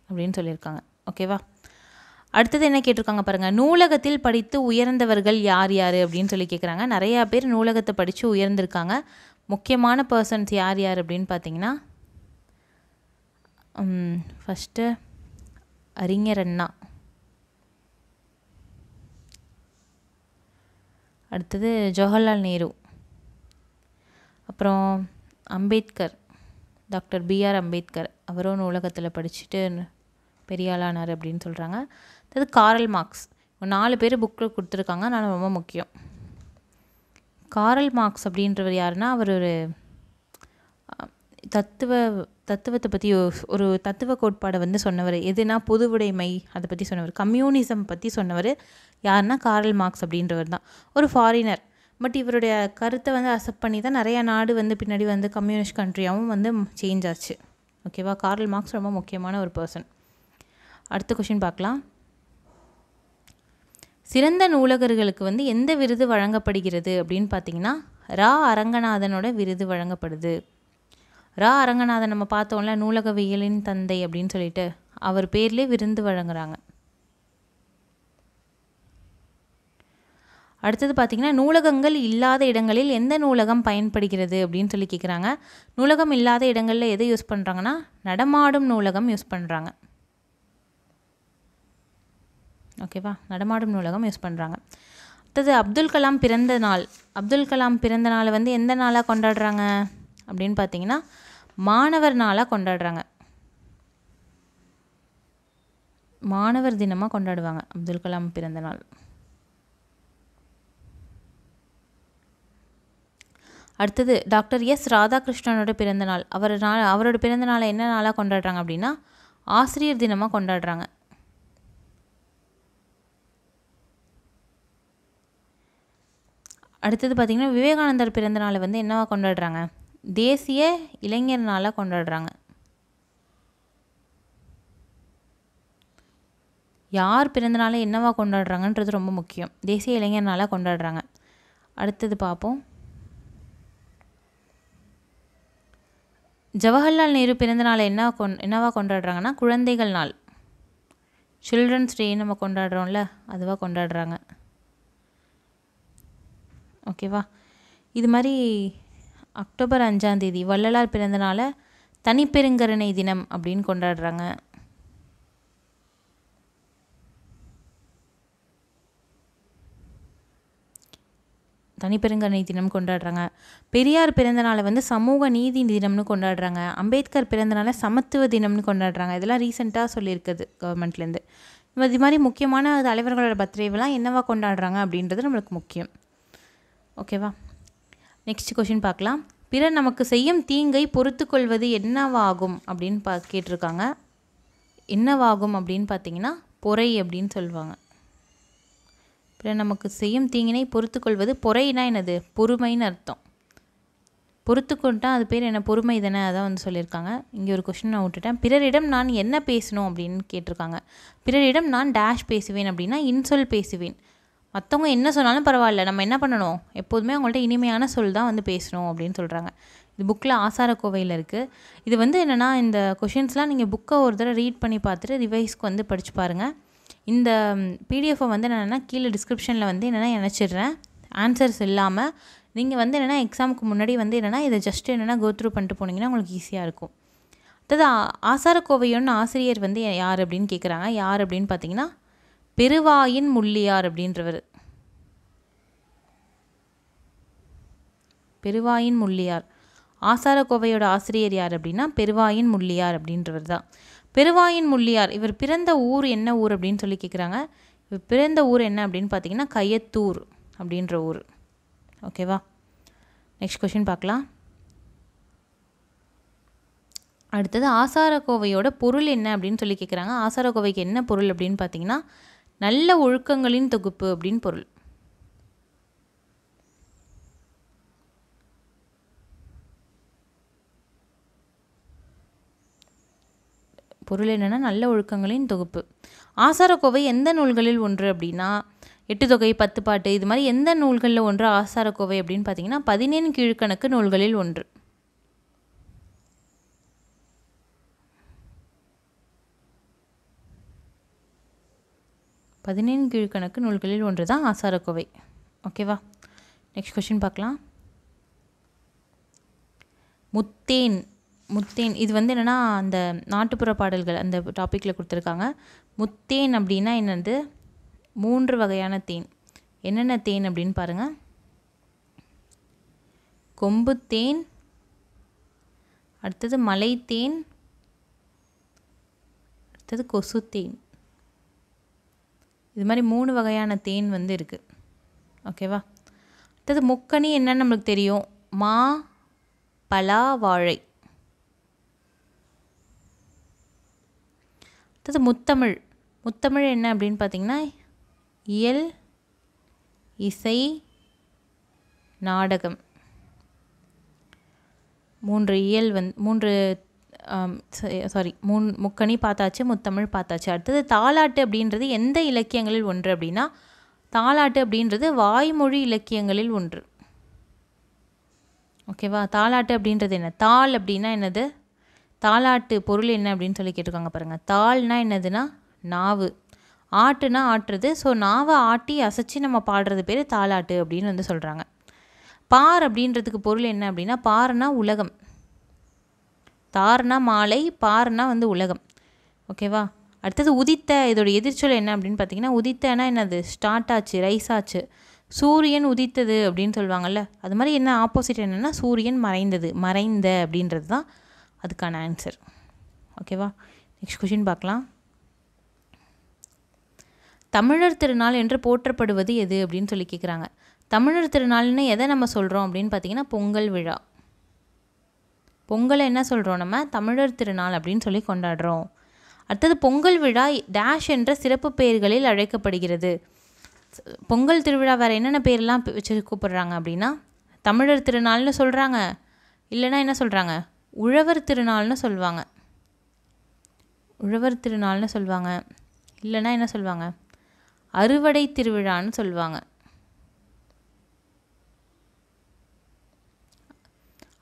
அப்படின்னு சொல்லியிருக்காங்க. ஓகேவா. அடுத்தது என்ன கேட்டிருக்காங்க பாருங்கள். நூலகத்தில் படித்து உயர்ந்தவர்கள் யார் அப்படின்னு சொல்லி கேட்குறாங்க. நிறையா பேர் நூலகத்தை படித்து உயர்ந்திருக்காங்க. முக்கியமான பர்சன்ஸ் யார் அப்படின்னு பார்த்தீங்கன்னா ஃபஸ்ட்டு அறிஞர் அண்ணா, அடுத்தது ஜவஹர்லால் நேரு, அப்புறம் அம்பேத்கர், டாக்டர் பிஆர் அம்பேத்கர். அவரும் நூலகத்தில் படிச்சுட்டு பெரிய ஆளானார் அப்படின்னு சொல்கிறாங்க. அது காரல் மார்க்ஸ். 4 பேர் புக்கில் கொடுத்துருக்காங்க. அதனால் ரொம்ப முக்கியம். காரல் மார்க்ஸ் அப்படின்றவர் யாருன்னா அவர் ஒரு தத்துவத்தை பற்றி ஒரு தத்துவ கோட்பாடை வந்து சொன்னவர். எதுனா பொதுவுடைமை அதை பற்றி சொன்னவர். கம்யூனிசம் பற்றி சொன்னவர் யாருன்னா காரல் மார்க்ஸ் அப்படின்றவர் தான். ஒரு ஃபாரினர். பட் இவருடைய கருத்தை வந்து அக்செப்ட் பண்ணி தான் நிறையா நாடு வந்து பின்னாடி வந்து கம்யூனிஸ்ட் கண்ட்ரியாகவும் வந்து சேஞ்ச் ஆச்சு. ஓகேவா. காரல் மார்க்ஸ் ரொம்ப முக்கியமான ஒரு பர்சன். அடுத்த கொஷின் பார்க்கலாம். சிறந்த நூலகர்களுக்கு வந்து எந்த விருது வழங்கப்படுகிறது அப்படின்னு பார்த்தீங்கன்னா ரா அரங்கநாதனோட விருது வழங்கப்படுது. ரா அரங்கநாதன் நம்ம பார்த்தோம்ல, நூலகவியலின் தந்தை அப்படின்னு சொல்லிட்டு அவர் பேர்லேயே விருது வழங்குறாங்க. அடுத்தது பார்த்திங்கன்னா நூலகங்கள் இல்லாத இடங்களில் எந்த நூலகம் பயன்படுகிறது அப்படின்னு சொல்லி கேட்குறாங்க. நூலகம் இல்லாத இடங்களில் எதை யூஸ் பண்ணுறாங்கன்னா நடமாடும் நூலகம் யூஸ் பண்ணுறாங்க. ஓகேவா. நடமாடும் நூலகம் யூஸ் பண்ணுறாங்க. அடுத்தது அப்துல் கலாம் பிறந்த நாள். அப்துல் கலாம் பிறந்த நாளை வந்து எந்த நாளாக கொண்டாடுறாங்க அப்படின்னு பார்த்தீங்கன்னா மாணவர் நாளாக கொண்டாடுறாங்க. மாணவர் தினமாக கொண்டாடுவாங்க அப்துல் கலாம் பிறந்த நாள். அடுத்தது டாக்டர் எஸ் ராதாகிருஷ்ணனோட பிறந்த நாள். அவரோட பிறந்த நாளை என்ன நாளாக கொண்டாடுறாங்க அப்படின்னா ஆசிரியர் தினமாக கொண்டாடுறாங்க. அடுத்தது பார்த்திங்கன்னா விவேகானந்தர் பிறந்த நாளை வந்து என்னவா கொண்டாடுறாங்க, தேசிய இளைஞர் நாளாக கொண்டாடுறாங்க. யார் பிறந்த நாளை என்னவா கொண்டாடுறாங்கன்றது ரொம்ப முக்கியம். தேசிய இளைஞர் நாளாக கொண்டாடுறாங்க. அடுத்தது பார்ப்போம். ஜவஹர்லால் நேரு பிறந்த நாளை என்னவா கொண்டாடுறாங்கன்னா குழந்தைகள் நாள், சில்ட்ரன்ஸ் டே நம்ம கொண்டாடுறோம்ல அதுவாக கொண்டாடுறாங்க. ஓகேவா. இது மாதிரி அக்டோபர் 5 வள்ளலார் பிறந்த நாளை தனிப்பெருங்கருணை தினம் அப்படின்னு கொண்டாடுறாங்க. தனிப்பெருங்கருணை தினம் கொண்டாடுறாங்க. பெரியார் பிறந்த நாளை வந்து சமூக நீதி தினம்னு கொண்டாடுறாங்க. அம்பேத்கர் பிறந்த நாளை சமத்துவ தினம்னு கொண்டாடுறாங்க. இதெல்லாம் ரீசெண்டாக சொல்லியிருக்குது கவர்மெண்ட்லேருந்து. இது மாதிரி முக்கியமான தலைவர்களோட பர்த்டேவெல்லாம் என்னவா கொண்டாடுறாங்க அப்படின்றது நம்மளுக்கு முக்கியம். ஓகேவா? நெக்ஸ்ட் கொஷின் பார்க்கலாம். பிறர் நமக்கு செய்யும் தீங்கை பொறுத்து கொள்வது என்னவாகும் அப்படின்னு கேட்டிருக்காங்க. என்னவாகும் அப்படின்னு பார்த்தீங்கன்னா பொறை அப்படின்னு சொல்லுவாங்க. பிறர் நமக்கு செய்யும் தீங்கினை பொறுத்து கொள்வது, பொறைனா என்னது? பொறுமைன்னு அர்த்தம். பொறுத்து கொண்டா அது பேர் என்ன? பொறுமை தானே. அதான் வந்து சொல்லியிருக்காங்க. இங்கே ஒரு கொஷின் நான் விட்டுட்டேன். பிறரிடம் நான் என்ன பேசணும் அப்படின்னு கேட்டிருக்காங்க. பிறரிடம் நான் டேஷ் பேசுவேன் அப்படின்னா இன்சொல் பேசுவேன். மற்றவங்க என்ன சொன்னாலும் பரவாயில்ல, நம்ம என்ன பண்ணணும்? எப்போதுமே அவங்கள்ட்ட இனிமையான சொல் தான் வந்து பேசணும் அப்படின்னு சொல்கிறாங்க. இது புக்கில் ஆசாரக்கோவையில் இருக்குது. இது வந்து என்னென்னா, இந்த கொஷின்ஸ்லாம் நீங்கள் புக்கை ஒரு தடவை ரீட் பண்ணி பார்த்துட்டு ரிவைஸ்க்கு வந்து படித்து பாருங்கள். இந்த பிடிஎஃபை வந்து என்னென்னா கீழே டிஸ்கிரிப்ஷனில் வந்து என்னென்னா இணைச்சிடுறேன். ஆன்சர்ஸ் இல்லாமல் நீங்கள் வந்து என்னென்னா எக்ஸாமுக்கு முன்னாடி வந்து என்னென்னா இதை ஜஸ்ட் என்னென்னா கோத்ரூ பண்ணிட்டு போனீங்கன்னா உங்களுக்கு ஈஸியாக இருக்கும். அதாவது ஆசாரக்கோவையோன்னு ஆசிரியர் வந்து யார் அப்படின்னு கேட்குறாங்க. யார் அப்படின்னு பார்த்தீங்கன்னா பெருவாயின் முள்ளியார் அப்படின்றவர். பெருவாயின் முள்ளியார். ஆசாரக்கோவையோட ஆசிரியர் யார் அப்படின்னா பெருவாயின் முள்ளியார் அப்படின்றவர் தான். பெருவாயின் முள்ளியார் இவர் பிறந்த ஊர் என்ன ஊர் அப்படின்னு சொல்லி கேட்குறாங்க. இவர் பிறந்த ஊர் என்ன அப்படின்னு பார்த்தீங்கன்னா கயத்தூர் அப்படின்ற ஊர். ஓகேவா? நெக்ஸ்ட் கொஷின் பார்க்கலாம். அடுத்தது ஆசாரக்கோவையோட பொருள் என்ன அப்படின்னு சொல்லி கேட்குறாங்க. ஆசாரக்கோவைக்கு என்ன பொருள் அப்படின்னு பார்த்தீங்கன்னா நல்ல ஒழுக்கங்களின் தொகுப்பு அப்படின்னு பொருள். பொருள் என்னென்னா நல்ல ஒழுக்கங்களின் தொகுப்பு. ஆசாரக்கோவை எந்த நூல்களில் ஒன்று அப்படின்னா 8 தொகை 10 பாட்டு இது மாதிரி எந்த நூல்களில் ஒன்று ஆசாரக்கோவை அப்படின்னு பார்த்தீங்கன்னா 14 கீழ்கணக்கு நூல்களில் ஒன்று. 14 கீழ்கணக்கு நூல்களில் ஒன்று தான் ஆசாரக்கோவை. ஓகேவா? நெக்ஸ்ட் கொஷின் பார்க்கலாம். முத்தேன். முத்தேன் இது வந்து என்னென்னா அந்த நாட்டுப்புற பாடல்கள் அந்த டாப்பிக்கில் கொடுத்துருக்காங்க. முத்தேன் அப்படின்னா என்னது? 3 வகையான தேன். என்னென்ன தேன் அப்படின்னு பாருங்கள். கொம்புத்தேன், அடுத்தது மலைத்தேன், அடுத்தது கொசுத்தேன். இது மாதிரி 3 வகையான தேன் வந்து இருக்குது. ஓகேவா? அடுத்தது முக்கணி என்னன்னு நம்மளுக்கு தெரியும். மா, பலா, வாழை. அடுத்தது முத்தமிழ். முத்தமிழ் என்ன அப்படின்னு பார்த்தீங்கன்னா இயல், இசை, நாடகம். 3 இயல் முக்கணி பார்த்தாச்சு, முத்தமிழ் பார்த்தாச்சு. அடுத்தது தாலாட்டு அப்படின்றது எந்த இலக்கியங்களில் ஒன்று அப்படின்னா தாலாட்டு அப்படின்றது வாய்மொழி இலக்கியங்களில் ஒன்று. ஓகேவா? தாலாட்டு அப்படின்றது என்ன? தாள் அப்படின்னா என்னது? தாலாட்டு பொருள் என்ன அப்படின்னு சொல்லி கேட்டிருக்காங்க பாருங்கள். தாள்னா என்னதுன்னா நாவு, ஆட்டுனா ஆட்டுறது. ஸோ நாவை ஆட்டி அசைச்சி நம்ம பாடுறது பேர் தாலாட்டு அப்படின்னு வந்து சொல்கிறாங்க. பார் அப்படின்றதுக்கு பொருள் என்ன அப்படின்னா பார்னா உலகம், தார்னா மாலை, பார்னா வந்து உலகம். ஓகேவா? அடுத்தது உதித்த. இதோட எதிர்ச்சொல் என்ன அப்படின்னு பார்த்தீங்கன்னா உதித்தனா என்னது? ஸ்டார்ட் ஆச்சு, ரைஸ் ஆச்சு. சூரியன் உதித்தது அப்படின்னு சொல்லுவாங்கள்ல, அது மாதிரி என்ன ஆப்போசிட் என்னென்னா சூரியன் மறைந்தது, மறைந்த அப்படின்றது தான் அதுக்கான ஆன்சர். ஓகேவா? நெக்ஸ்ட் கொஷின் பார்க்கலாம். தமிழர் திருநாள் என்று போற்றப்படுவது எது அப்படின்னு சொல்லி கேட்குறாங்க. தமிழர் திருநாள்னு எதை நம்ம சொல்கிறோம் அப்படின்னு பார்த்தீங்கன்னா பொங்கல் விழா. பொங்கலை என்ன சொல்கிறோம்? நம்ம தமிழர் திருநாள் அப்படின்னு சொல்லி கொண்டாடுறோம். அடுத்தது பொங்கல் விழா டேஷ் என்ற சிறப்பு பெயர்களில் அழைக்கப்படுகிறது. பொங்கல் திருவிழா வேறு என்னென்ன பேர்லாம் வச்சு கூப்பிடுறாங்க அப்படின்னா தமிழர் திருநாள்னு சொல்கிறாங்க, இல்லைன்னா என்ன சொல்கிறாங்க? உழவர் திருநாள்னு சொல்லுவாங்க. உழவர் திருநாள்னு சொல்லுவாங்க, இல்லைன்னா என்ன சொல்லுவாங்க? அறுவடை திருவிழான்னு சொல்லுவாங்க.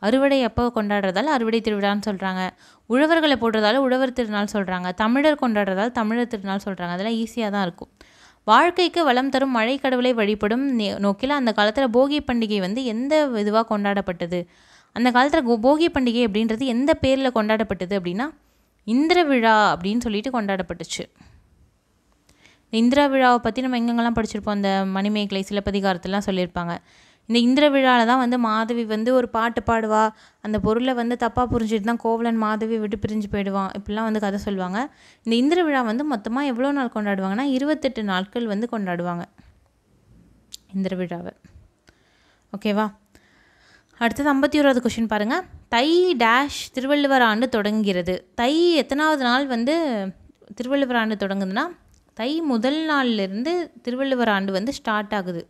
அறுவடை அப்போ கொண்டாடுறதால அறுவடை திருவிழான்னு சொல்கிறாங்க. உழவர்களை போடுறதால உழவர் திருநாள் சொல்கிறாங்க. தமிழர் கொண்டாடுறதால தமிழர் திருநாள் சொல்கிறாங்க. அதெல்லாம் ஈஸியாக தான் இருக்கும். வாழ்க்கைக்கு வளம் தரும் மழை கடவுளை வழிபடும் நோக்கில் அந்த காலத்தில் போகி பண்டிகை வந்து எந்த இதுவாக கொண்டாடப்பட்டது? அந்த காலத்தில் போகி பண்டிகை அப்படின்றது எந்த பேரில் கொண்டாடப்பட்டது அப்படின்னா இந்திர விழா அப்படின்னு சொல்லிட்டு கொண்டாடப்பட்டுச்சு. இந்த இந்திரா விழாவை பற்றி நம்ம எங்கெங்கெல்லாம் படிச்சிருப்போம்? அந்த மணிமேகலை சிலப்பதிகாரத்திலாம் சொல்லியிருப்பாங்க. இந்த இந்திர விழாவில் தான் வந்து மாதவி வந்து ஒரு பாட்டு பாடுவா, அந்த பொருளை வந்து தப்பாக புரிஞ்சுட்டு தான் கோவலன் மாதவி விட்டு பிரிஞ்சு போயிடுவான், இப்படிலாம் வந்து கதை சொல்லுவாங்க. இந்த இந்திர விழா வந்து மொத்தமாக எவ்வளோ நாள் கொண்டாடுவாங்கன்னா 28 நாட்கள் வந்து கொண்டாடுவாங்க இந்திர விழாவை. ஓகேவா? அடுத்தது 51வது கொஷின் பாருங்கள். தை டேஷ் திருவள்ளுவர் ஆண்டு தொடங்குகிறது. தை எத்தனாவது நாள் வந்து திருவள்ளுவர் ஆண்டு தொடங்குதுன்னா தை முதல் நாள்லேருந்து திருவள்ளுவர் ஆண்டு வந்து ஸ்டார்ட் ஆகுது.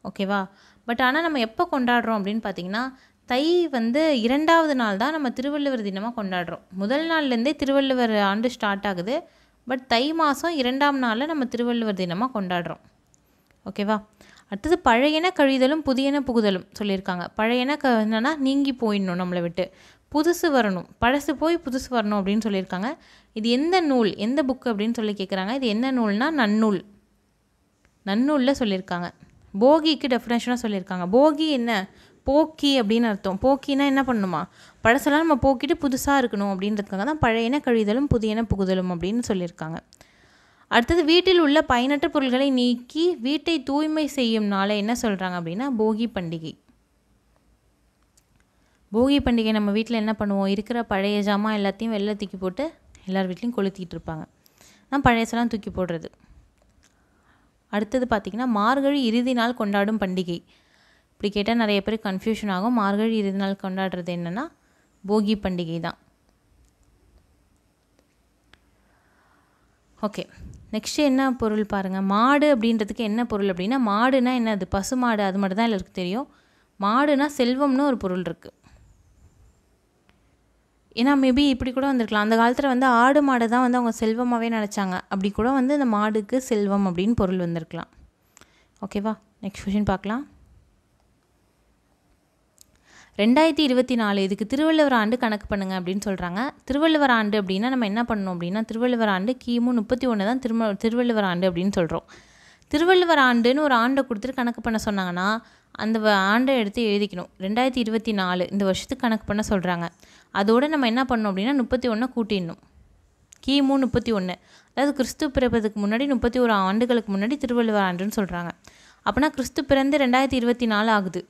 ஓகேவா? பட் ஆனால் நம்ம எப்போ கொண்டாடுறோம் அப்படின்னு பார்த்தீங்கன்னா தை வந்து 2வது நாள் தான் நம்ம திருவள்ளுவர் தினமாக கொண்டாடுறோம். முதல் நாள்லேருந்தே திருவள்ளுவர் ஆண்டு ஸ்டார்ட் ஆகுது. பட் தை மாதம் 2ஆம் நாளில் நம்ம திருவள்ளுவர் தினமாக கொண்டாடுறோம். ஓகேவா? அடுத்தது பழையன கழிதலும் புதியன புகுதலும் சொல்லியிருக்காங்க. பழையன என்னன்னா நீங்கி போயிடணும், நம்மளை விட்டு புதுசு வரணும், பழசு போய் புதுசு வரணும் அப்படின்னு சொல்லியிருக்காங்க. இது எந்த நூல், எந்த புக்கு அப்படின்னு சொல்லி கேட்குறாங்க. இது என்ன நூல்னா நன்னூல். நன்னூலில் சொல்லியிருக்காங்க. போகிக்கு டெஃபினேஷனாக சொல்லியிருக்காங்க. போகி என்ன, போக்கி அப்படின்னு அர்த்தம். போக்கினா என்ன பண்ணணுமா, பழசெல்லாம் நம்ம போக்கிட்டு புதுசாக இருக்கணும் அப்படின்றதுக்காக தான் பழையன கழிதலும் புதியன புகுதலும் அப்படின்னு சொல்லியிருக்காங்க. அடுத்தது வீட்டில் உள்ள பயனற்ற பொருள்களை நீக்கி வீட்டை தூய்மை செய்யும் நாளை என்ன சொல்கிறாங்க அப்படின்னா போகி பண்டிகை. போகி பண்டிகை நம்ம வீட்டில் என்ன பண்ணுவோம், இருக்கிற பழைய ஜாமான் எல்லாத்தையும் வெளில தூக்கி போட்டு எல்லார் வீட்லேயும் கொளுத்திட்டு இருப்பாங்க. நான் பழையசெல்லாம் தூக்கி போடுறது. அடுத்தது பார்த்திங்கன்னா மார்கழி இறுதி நாள் கொண்டாடும் பண்டிகை. இப்படி கேட்டால் நிறைய பேர் கன்ஃபியூஷன் ஆகும். மார்கழி இறுதி நாள் கொண்டாடுறது என்னென்னா போகி பண்டிகை தான். ஓகே, நெக்ஸ்ட்டு என்ன பொருள் பாருங்கள். மாடு அப்படின்றதுக்கு என்ன பொருள் அப்படின்னா, மாடுனா என்ன, அது பசு மாடு, அது மட்டும் தான் எல்லாருக்கும் தெரியும். மாடுனா செல்வம்னு ஒரு பொருள் இருக்குது. ஏன்னா மேபி இப்படி கூட வந்திருக்கலாம், அந்த காலத்தில் வந்து ஆடு மாடு தான் வந்து அவங்க செல்வமாகவே நினச்சாங்க. அப்படி கூட வந்து இந்த மாடுக்கு செல்வம் அப்படின்னு பொருள் வந்திருக்கலாம். ஓகேவா? நெக்ஸ்ட் கொஷின் பார்க்கலாம். 2024 இதுக்கு திருவள்ளுவர் ஆண்டு கணக்கு பண்ணுங்கள் அப்படின்னு சொல்கிறாங்க. திருவள்ளுவர் ஆண்டு அப்படின்னா நம்ம என்ன பண்ணணும் அப்படின்னா, திருவள்ளுவர் ஆண்டு கிமு 31 தான் திருவள்ளுவர் ஆண்டு அப்படின்னு சொல்கிறோம். திருவள்ளுவர் ஆண்டுன்னு ஒரு ஆண்டை கொடுத்துட்டு கணக்கு பண்ண சொன்னாங்கன்னா அந்த ஆண்டை எடுத்து எழுதிக்கணும். 2024 இந்த வருஷத்துக்கு கணக்கு பண்ண சொல்கிறாங்க. அதோடு நம்ம என்ன பண்ணணும் அப்படின்னா 31 கூட்டிடணும். கிமு 31, அதாவது கிறிஸ்து பிறப்பதுக்கு முன்னாடி 31 ஆண்டுகளுக்கு முன்னாடி திருவள்ளுவர் ஆண்டுன்னு சொல்கிறாங்க. அப்போனா கிறிஸ்து பிறந்து 2024 ஆகுது.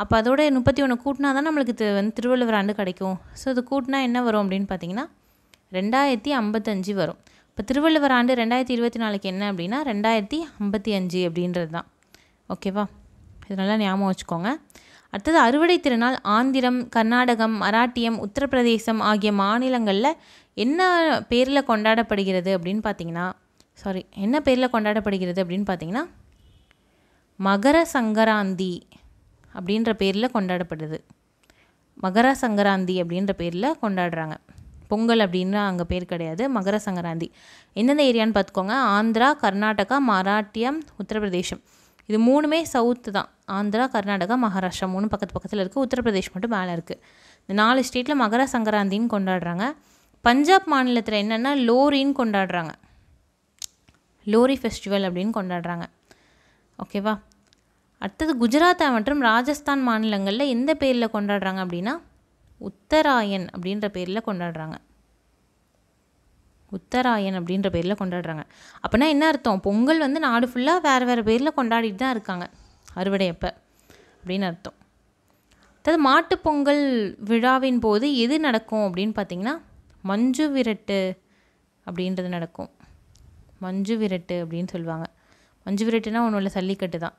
அப்போ அதோட 31 கூட்டினா தான் நம்மளுக்கு வந்து திருவள்ளுவர் ஆண்டு கிடைக்கும். ஸோ அது கூட்டினா என்ன வரும் அப்படின்னு பார்த்தீங்கன்னா 2055 வரும். இப்போ திருவள்ளுவர் ஆண்டு 2024 என்ன அப்படின்னா 2055 அப்படின்றது தான். ஓகேவா? இதனால் ஞாபகம் வச்சுக்கோங்க. அடுத்தது அறுவடை திருநாள் ஆந்திரம், கர்நாடகம், மராட்டியம், உத்தரப்பிரதேசம் ஆகிய மாநிலங்களில் என்ன பேரில் கொண்டாடப்படுகிறது அப்படின்னு பார்த்தீங்கன்னா என்ன பேரில் கொண்டாடப்படுகிறது அப்படின்னு பார்த்தீங்கன்னா மகர சங்கராந்தி அப்படின்ற பேரில் கொண்டாடப்படுது. மகர சங்கராந்தி அப்படின்ற பேரில் கொண்டாடுறாங்க. பொங்கல் அப்படின்னு அங்கே பேர் கிடையாது, மகர சங்கராந்தி. எந்தெந்த ஏரியான்னு பார்த்துக்கோங்க. ஆந்திரா, கர்நாடகா, மராட்டியம், உத்தரப்பிரதேசம். இது 3மே சவுத்து தான். ஆந்திரா, கர்நாடகா, மகாராஷ்டிரா 3 பக்கத்து பக்கத்தில் இருக்குது. உத்தரப்பிரதேஷ் மட்டும் மேலே இருக்குது. இந்த 4 ஸ்டேட்டில் மகர சங்கராந்தின்னு கொண்டாடுறாங்க. பஞ்சாப் மாநிலத்தில் என்னென்னா லோரின்னு கொண்டாடுறாங்க. லோரி ஃபெஸ்டிவல் அப்படின்னு கொண்டாடுறாங்க. ஓகேவா? அடுத்தது குஜராத் மற்றும் ராஜஸ்தான் மாநிலங்களில் எந்த பேரில் கொண்டாடுறாங்க அப்படின்னா உத்தராயன் அப்படின்ற பேரில் கொண்டாடுறாங்க. உத்தராயன் அப்படின்ற பேரில் கொண்டாடுறாங்க. அப்படின்னா என்ன அர்த்தம், பொங்கல் வந்து நாடு ஃபுல்லாக வேறு வேறு பேரில் கொண்டாடிட்டு தான் இருக்காங்க அறுவடையப்போ அப்படின்னு அர்த்தம். அதாவது மாட்டுப்பொங்கல் விழாவின் போது எது நடக்கும் அப்படின்னு பார்த்திங்கன்னா மஞ்சு விரட்டு அப்படின்றது நடக்கும். மஞ்சு விரட்டு அப்படின்னு சொல்லுவாங்க. மஞ்சு விரட்டுனா ஒன்றும் இல்லை, சல்லிக்கட்டு தான்.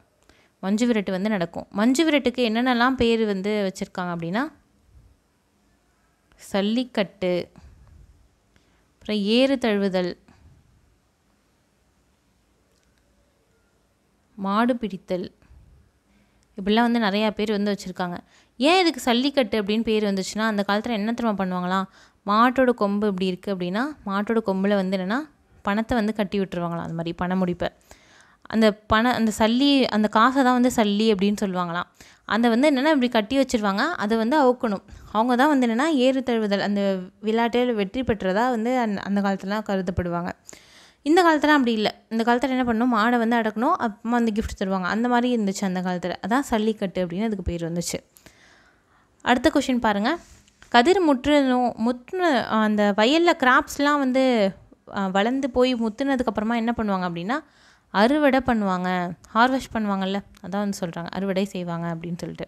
மஞ்சு விரட்டு வந்து நடக்கும். மஞ்சு விரட்டுக்கு என்னென்னலாம் பேர் வந்து வச்சுருக்காங்க அப்படின்னா சல்லிக்கட்டு, அப்புறம் ஏறு தழுவுதல், மாடு பிடித்தல், இப்படிலாம் வந்து நிறையா பேர் வந்து வச்சுருக்காங்க. ஏன் இதுக்கு சல்லிக்கட்டு அப்படின்னு பேர் வந்துச்சுன்னா அந்த காலத்தில் என்ன தெரியுமா பண்ணுவாங்களாம், மாட்டோட கொம்பு இப்படி இருக்குது அப்படின்னா மாட்டோட கொம்பில் வந்து என்னென்னா பணத்தை வந்து கட்டி விட்டுருவாங்களாம். அந்த மாதிரி பண முடிப்பை அந்த சல்லி, அந்த காசை தான் வந்து சல்லி அப்படின்னு சொல்லுவாங்களாம். அதை வந்து என்னென்னா இப்படி கட்டி வச்சுருவாங்க. அதை வந்து அவுக்கணும். அவங்க தான் வந்து என்னென்னா ஏறு தழுவுதல் அந்த விளையாட்டில் வெற்றி பெற்றதாக வந்து அந்த காலத்துலலாம் கருதப்படுவாங்க. இந்த காலத்துலாம் அப்படி இல்லை. இந்த காலத்தில் என்ன பண்ணணும், மாடை வந்து அடக்கணும், அப்புறமா வந்து கிஃப்ட் தருவாங்க. அந்த மாதிரி இருந்துச்சு அந்த காலத்தில். அதான் சல்லிக்கட்டு அப்படின்னு அதுக்கு பேர் வந்துச்சு. அடுத்த கொஷின் பாருங்கள். கதிர் முற்றுன அந்த வயலில் கிராப்ஸ்லாம் வந்து வளர்ந்து போய் முத்துனதுக்கப்புறமா என்ன பண்ணுவாங்க அப்படின்னா அறுவடை பண்ணுவாங்க, ஹார்வெஸ்ட் பண்ணுவாங்கல்ல, அதான் வந்து சொல்கிறாங்க அறுவடை செய்வாங்க அப்படின்னு சொல்லிட்டு.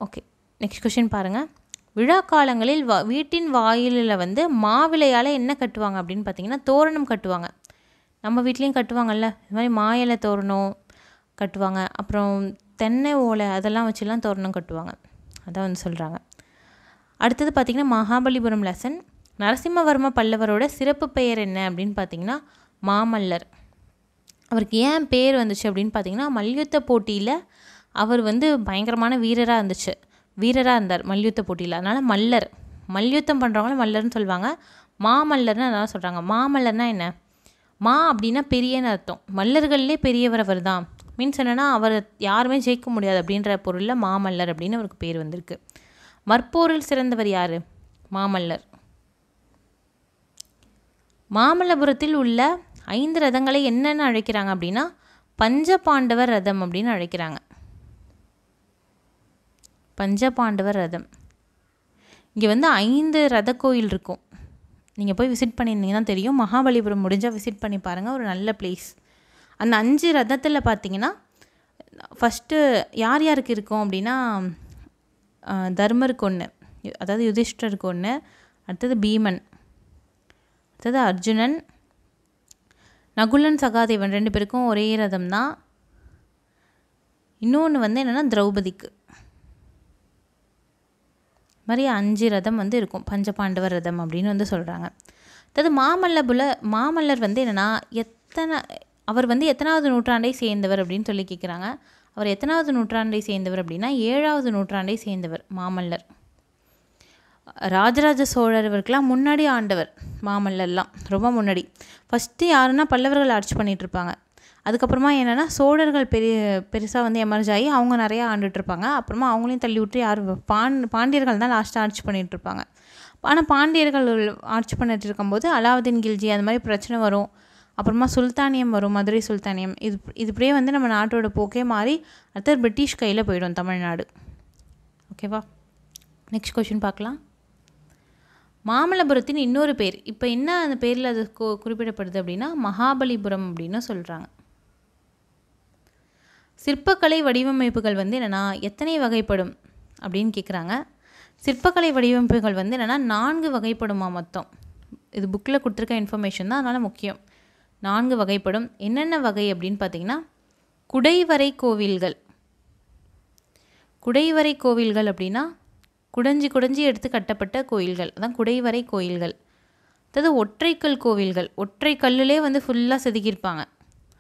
ஓகே, நெக்ஸ்ட் கொஷின் பாருங்கள். விழா காலங்களில் வீட்டின் வாயிலில் வந்து மாவிலையால் என்ன கட்டுவாங்க அப்படின்னு பார்த்தீங்கன்னா தோரணம் கட்டுவாங்க. நம்ம வீட்லேயும் கட்டுவாங்கல்ல, இது மாதிரி மா இலை தோரணம் கட்டுவாங்க, அப்புறம் தென்னை ஓலை அதெல்லாம் வச்சுலாம் தோரணம் கட்டுவாங்க, அதான் வந்து சொல்கிறாங்க. அடுத்தது பார்த்திங்கன்னா மகாபலிபுரம் லெசன். நரசிம்மவர்ம பல்லவரோட சிறப்பு பெயர் என்ன அப்படின்னு பார்த்தீங்கன்னா மாமல்லர். அவருக்கு ஏன் பேர் வந்துச்சு அப்படின்னு பார்த்தீங்கன்னா மல்யுத்த போட்டியில் அவர் வந்து பயங்கரமான வீரராக இருந்தார் மல்யுத்த போட்டியில். அதனால் மல்லர், மல்யுத்தம் பண்ணுறவங்கள மல்லர்னு சொல்லுவாங்க. மாமல்லர்னு அதனால் சொல்கிறாங்க. மாமல்லர்னால் என்ன? மா அப்படின்னா பெரியன்னு அர்த்தம். மல்லர்கள்லேயே பெரியவர் அவர் தான். மீன்ஸ் என்னென்னா அவர் யாருமே ஜெயிக்க முடியாது அப்படின்ற பொருளில் மாமல்லர் அப்படின்னு அவருக்கு பேர் வந்திருக்கு. மற்போரில் சிறந்தவர் யார்? மாமல்லர். மாமல்லபுரத்தில் உள்ள 5 ரதங்களை என்னென்னு அழைக்கிறாங்க அப்படின்னா பஞ்சபாண்டவர் ரதம் அப்படின்னு அழைக்கிறாங்க. பஞ்சபாண்டவர் ரதம். இங்கே வந்து 5 ரத கோயில் இருக்கும். நீங்கள் போய் விசிட் பண்ணியிருந்தீங்கன்னா தெரியும். மகாபலிபுரம் முடிஞ்சால் விசிட் பண்ணி பாருங்கள், ஒரு நல்ல பிளேஸ். அந்த 5 ரதத்தில் பார்த்தீங்கன்னா ஃபஸ்ட்டு யார் யாருக்கு இருக்கும் அப்படின்னா தர்மருக்கு ஒன்று, அதாவது யுதிஷ்டருக்கு ஒன்று, அடுத்தது பீமன், அடுத்தது அர்ஜுனன், நகுலன் சகாதேவன் 2 பேருக்கும் ஒரே ரதம் தான். இன்னொன்று வந்து என்னென்னா திரௌபதிக்கு. மாதிரி 5 ரதம் வந்து இருக்கும், பஞ்சபாண்டவர் ரதம் அப்படின்னு வந்து சொல்கிறாங்க. அதாவது மாமல்லர் வந்து என்னென்னா அவர் வந்து எத்தனாவது நூற்றாண்டை சேர்ந்தவர் அப்படின்னு சொல்லி கேட்குறாங்க. அவர் எத்தனாவது நூற்றாண்டை சேர்ந்தவர் அப்படின்னா 7ஆவது நூற்றாண்டை சேர்ந்தவர் மாமல்லர். ராஜராஜ சோழர்களுக்கெலாம் முன்னாடி ஆண்டவர் மாமல்லர்லாம், ரொம்ப முன்னாடி. ஃபஸ்ட்டு யாருன்னா பல்லவர்கள் ஆட்சி பண்ணிகிட்ருப்பாங்க. அதுக்கப்புறமா என்னென்னா சோழர்கள் பெருசாக வந்து எமர்ஜ் ஆகி அவங்க நிறையா ஆண்டுட்ருப்பாங்க. அப்புறமா அவங்களையும் தள்ளி விட்டு யார் பாண்டியர்கள் தான் லாஸ்ட்டாக ஆட்சி பண்ணிகிட்ருப்பாங்க. ஆனால் பாண்டியர்கள் ஆட்சி பண்ணிட்டு இருக்கும்போது அலாவுதீன் கில்ஜி அந்த மாதிரி பிரச்சனை வரும். அப்புறமா சுல்தானியம் வரும், மதுரை சுல்தானியம். இது இப்படியே வந்து நம்ம நாட்டோட போக்கே மாறி அடுத்தது பிரிட்டிஷ் கையில் போயிடும் தமிழ்நாடு. ஓகேவா, நெக்ஸ்ட் கொஷின் பார்க்கலாம். மாமல்லபுரத்தின் இன்னொரு பேர், இப்போ என்ன அந்த பேரில் அது குறிப்பிடப்படுது அப்படின்னா மகாபலிபுரம் அப்படின்னு சொல்கிறாங்க. சிற்பக்கலை வடிவமைப்புகள் வந்து என்னென்னா எத்தனை வகைப்படும் அப்படின்னு கேட்குறாங்க. சிற்பக்கலை வடிவமைப்புகள் வந்து என்னென்னா 4 வகைப்படுமா மொத்தம். இது புக்கில் கொடுத்துருக்க இன்ஃபர்மேஷன் தான், அதனால் முக்கியம். 4 வகைப்படும். என்னென்ன வகை அப்படின்னு பார்த்தீங்கன்னா குடைவரை கோவில்கள். குடைவரை கோவில்கள் அப்படின்னா குடைஞ்சி எடுத்து கட்டப்பட்ட கோயில்கள், அதான் குடைவரை கோயில்கள். அதாவது ஒற்றைக்கல் கோவில்கள், ஒற்றை கல்லுலே வந்து ஃபுல்லாக செதுக்கியிருப்பாங்க,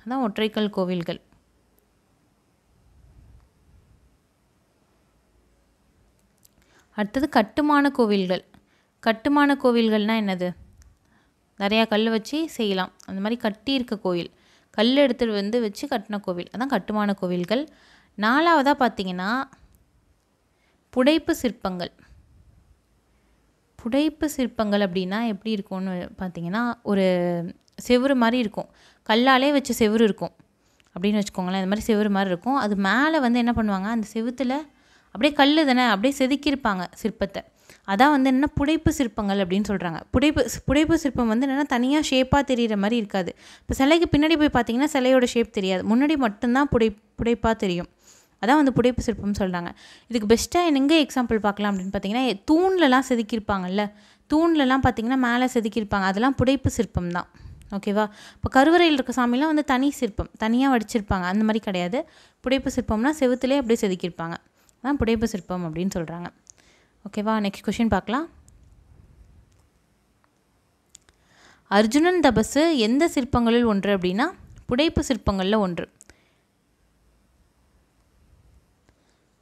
அதான் ஒற்றைக்கல் கோவில்கள். அடுத்தது கட்டுமான கோவில்கள். கட்டுமான கோவில்கள்னால் என்னது? நிறையா கல் வச்சு செய்யலாம், அந்த மாதிரி கட்டி இருக்க கோவில், கல் எடுத்துகிட்டு வந்து வச்சு கட்டின கோவில், அதான் கட்டுமான கோவில்கள். 4வதாக பார்த்திங்கன்னா புடைப்பு சிற்பங்கள். புடைப்பு சிற்பங்கள் அப்படின்னா எப்படி இருக்கும்னு பார்த்திங்கன்னா ஒரு செவுறு மாதிரி இருக்கும், கல்லாலே வச்ச செவுறு இருக்கும் அப்படின்னு வச்சுக்கோங்களேன். இந்த மாதிரி செவுறு மாதிரி இருக்கும். அது மேலே வந்து என்ன பண்ணுவாங்க, அந்த செவுத்தில் அப்படியே கல் தானே அப்படியே செதுக்கியிருப்பாங்க சிற்பத்தை. அதான் வந்து என்னென்னா புடைப்பு சிற்பங்கள் அப்படின்னு சொல்கிறாங்க. புடைப்பு சிற்பம் வந்து என்னென்னா தனியாக ஷேப்பாக தெரிகிற மாதிரி இருக்காது. இப்போ சிலைக்கு பின்னாடி போய் பார்த்தீங்கன்னா சிலையோட ஷேப் தெரியாது, முன்னாடி மட்டும்தான் புடைப்பாக தெரியும். அதான் வந்து புடைப்பு சிற்பம்னு சொல்கிறாங்க. இதுக்கு பெஸ்ட்டாக எங்கே எக்ஸாம்பிள் பார்க்கலாம் அப்படின்னு பார்த்தீங்கன்னா தூண்லலாம் செதுக்கியிருப்பாங்கல்ல, தூண்லலாம் பார்த்திங்கன்னா மேலே செதுக்கியிருப்பாங்க, அதெல்லாம் புடைப்பு சிற்பம் தான். ஓகேவா. இப்போ கருவறையில் இருக்க சாமிலாம் வந்து தனி சிற்பம், தனியாக வடிச்சிருப்பாங்க, அந்த மாதிரி கிடையாது. புடைப்பு சிற்பம்னா செவுத்துலேயே அப்படியே செதுக்கியிருப்பாங்க, அதான் புடைப்பு சிற்பம் அப்படின்னு சொல்கிறாங்க. ஓகேவா, நெக்ஸ்ட் கொஷின் பார்க்கலாம். அர்ஜுனன் தபசு எந்த சிற்பங்களில் ஒன்று அப்படின்னா புடைப்பு சிற்பங்களில் ஒன்று.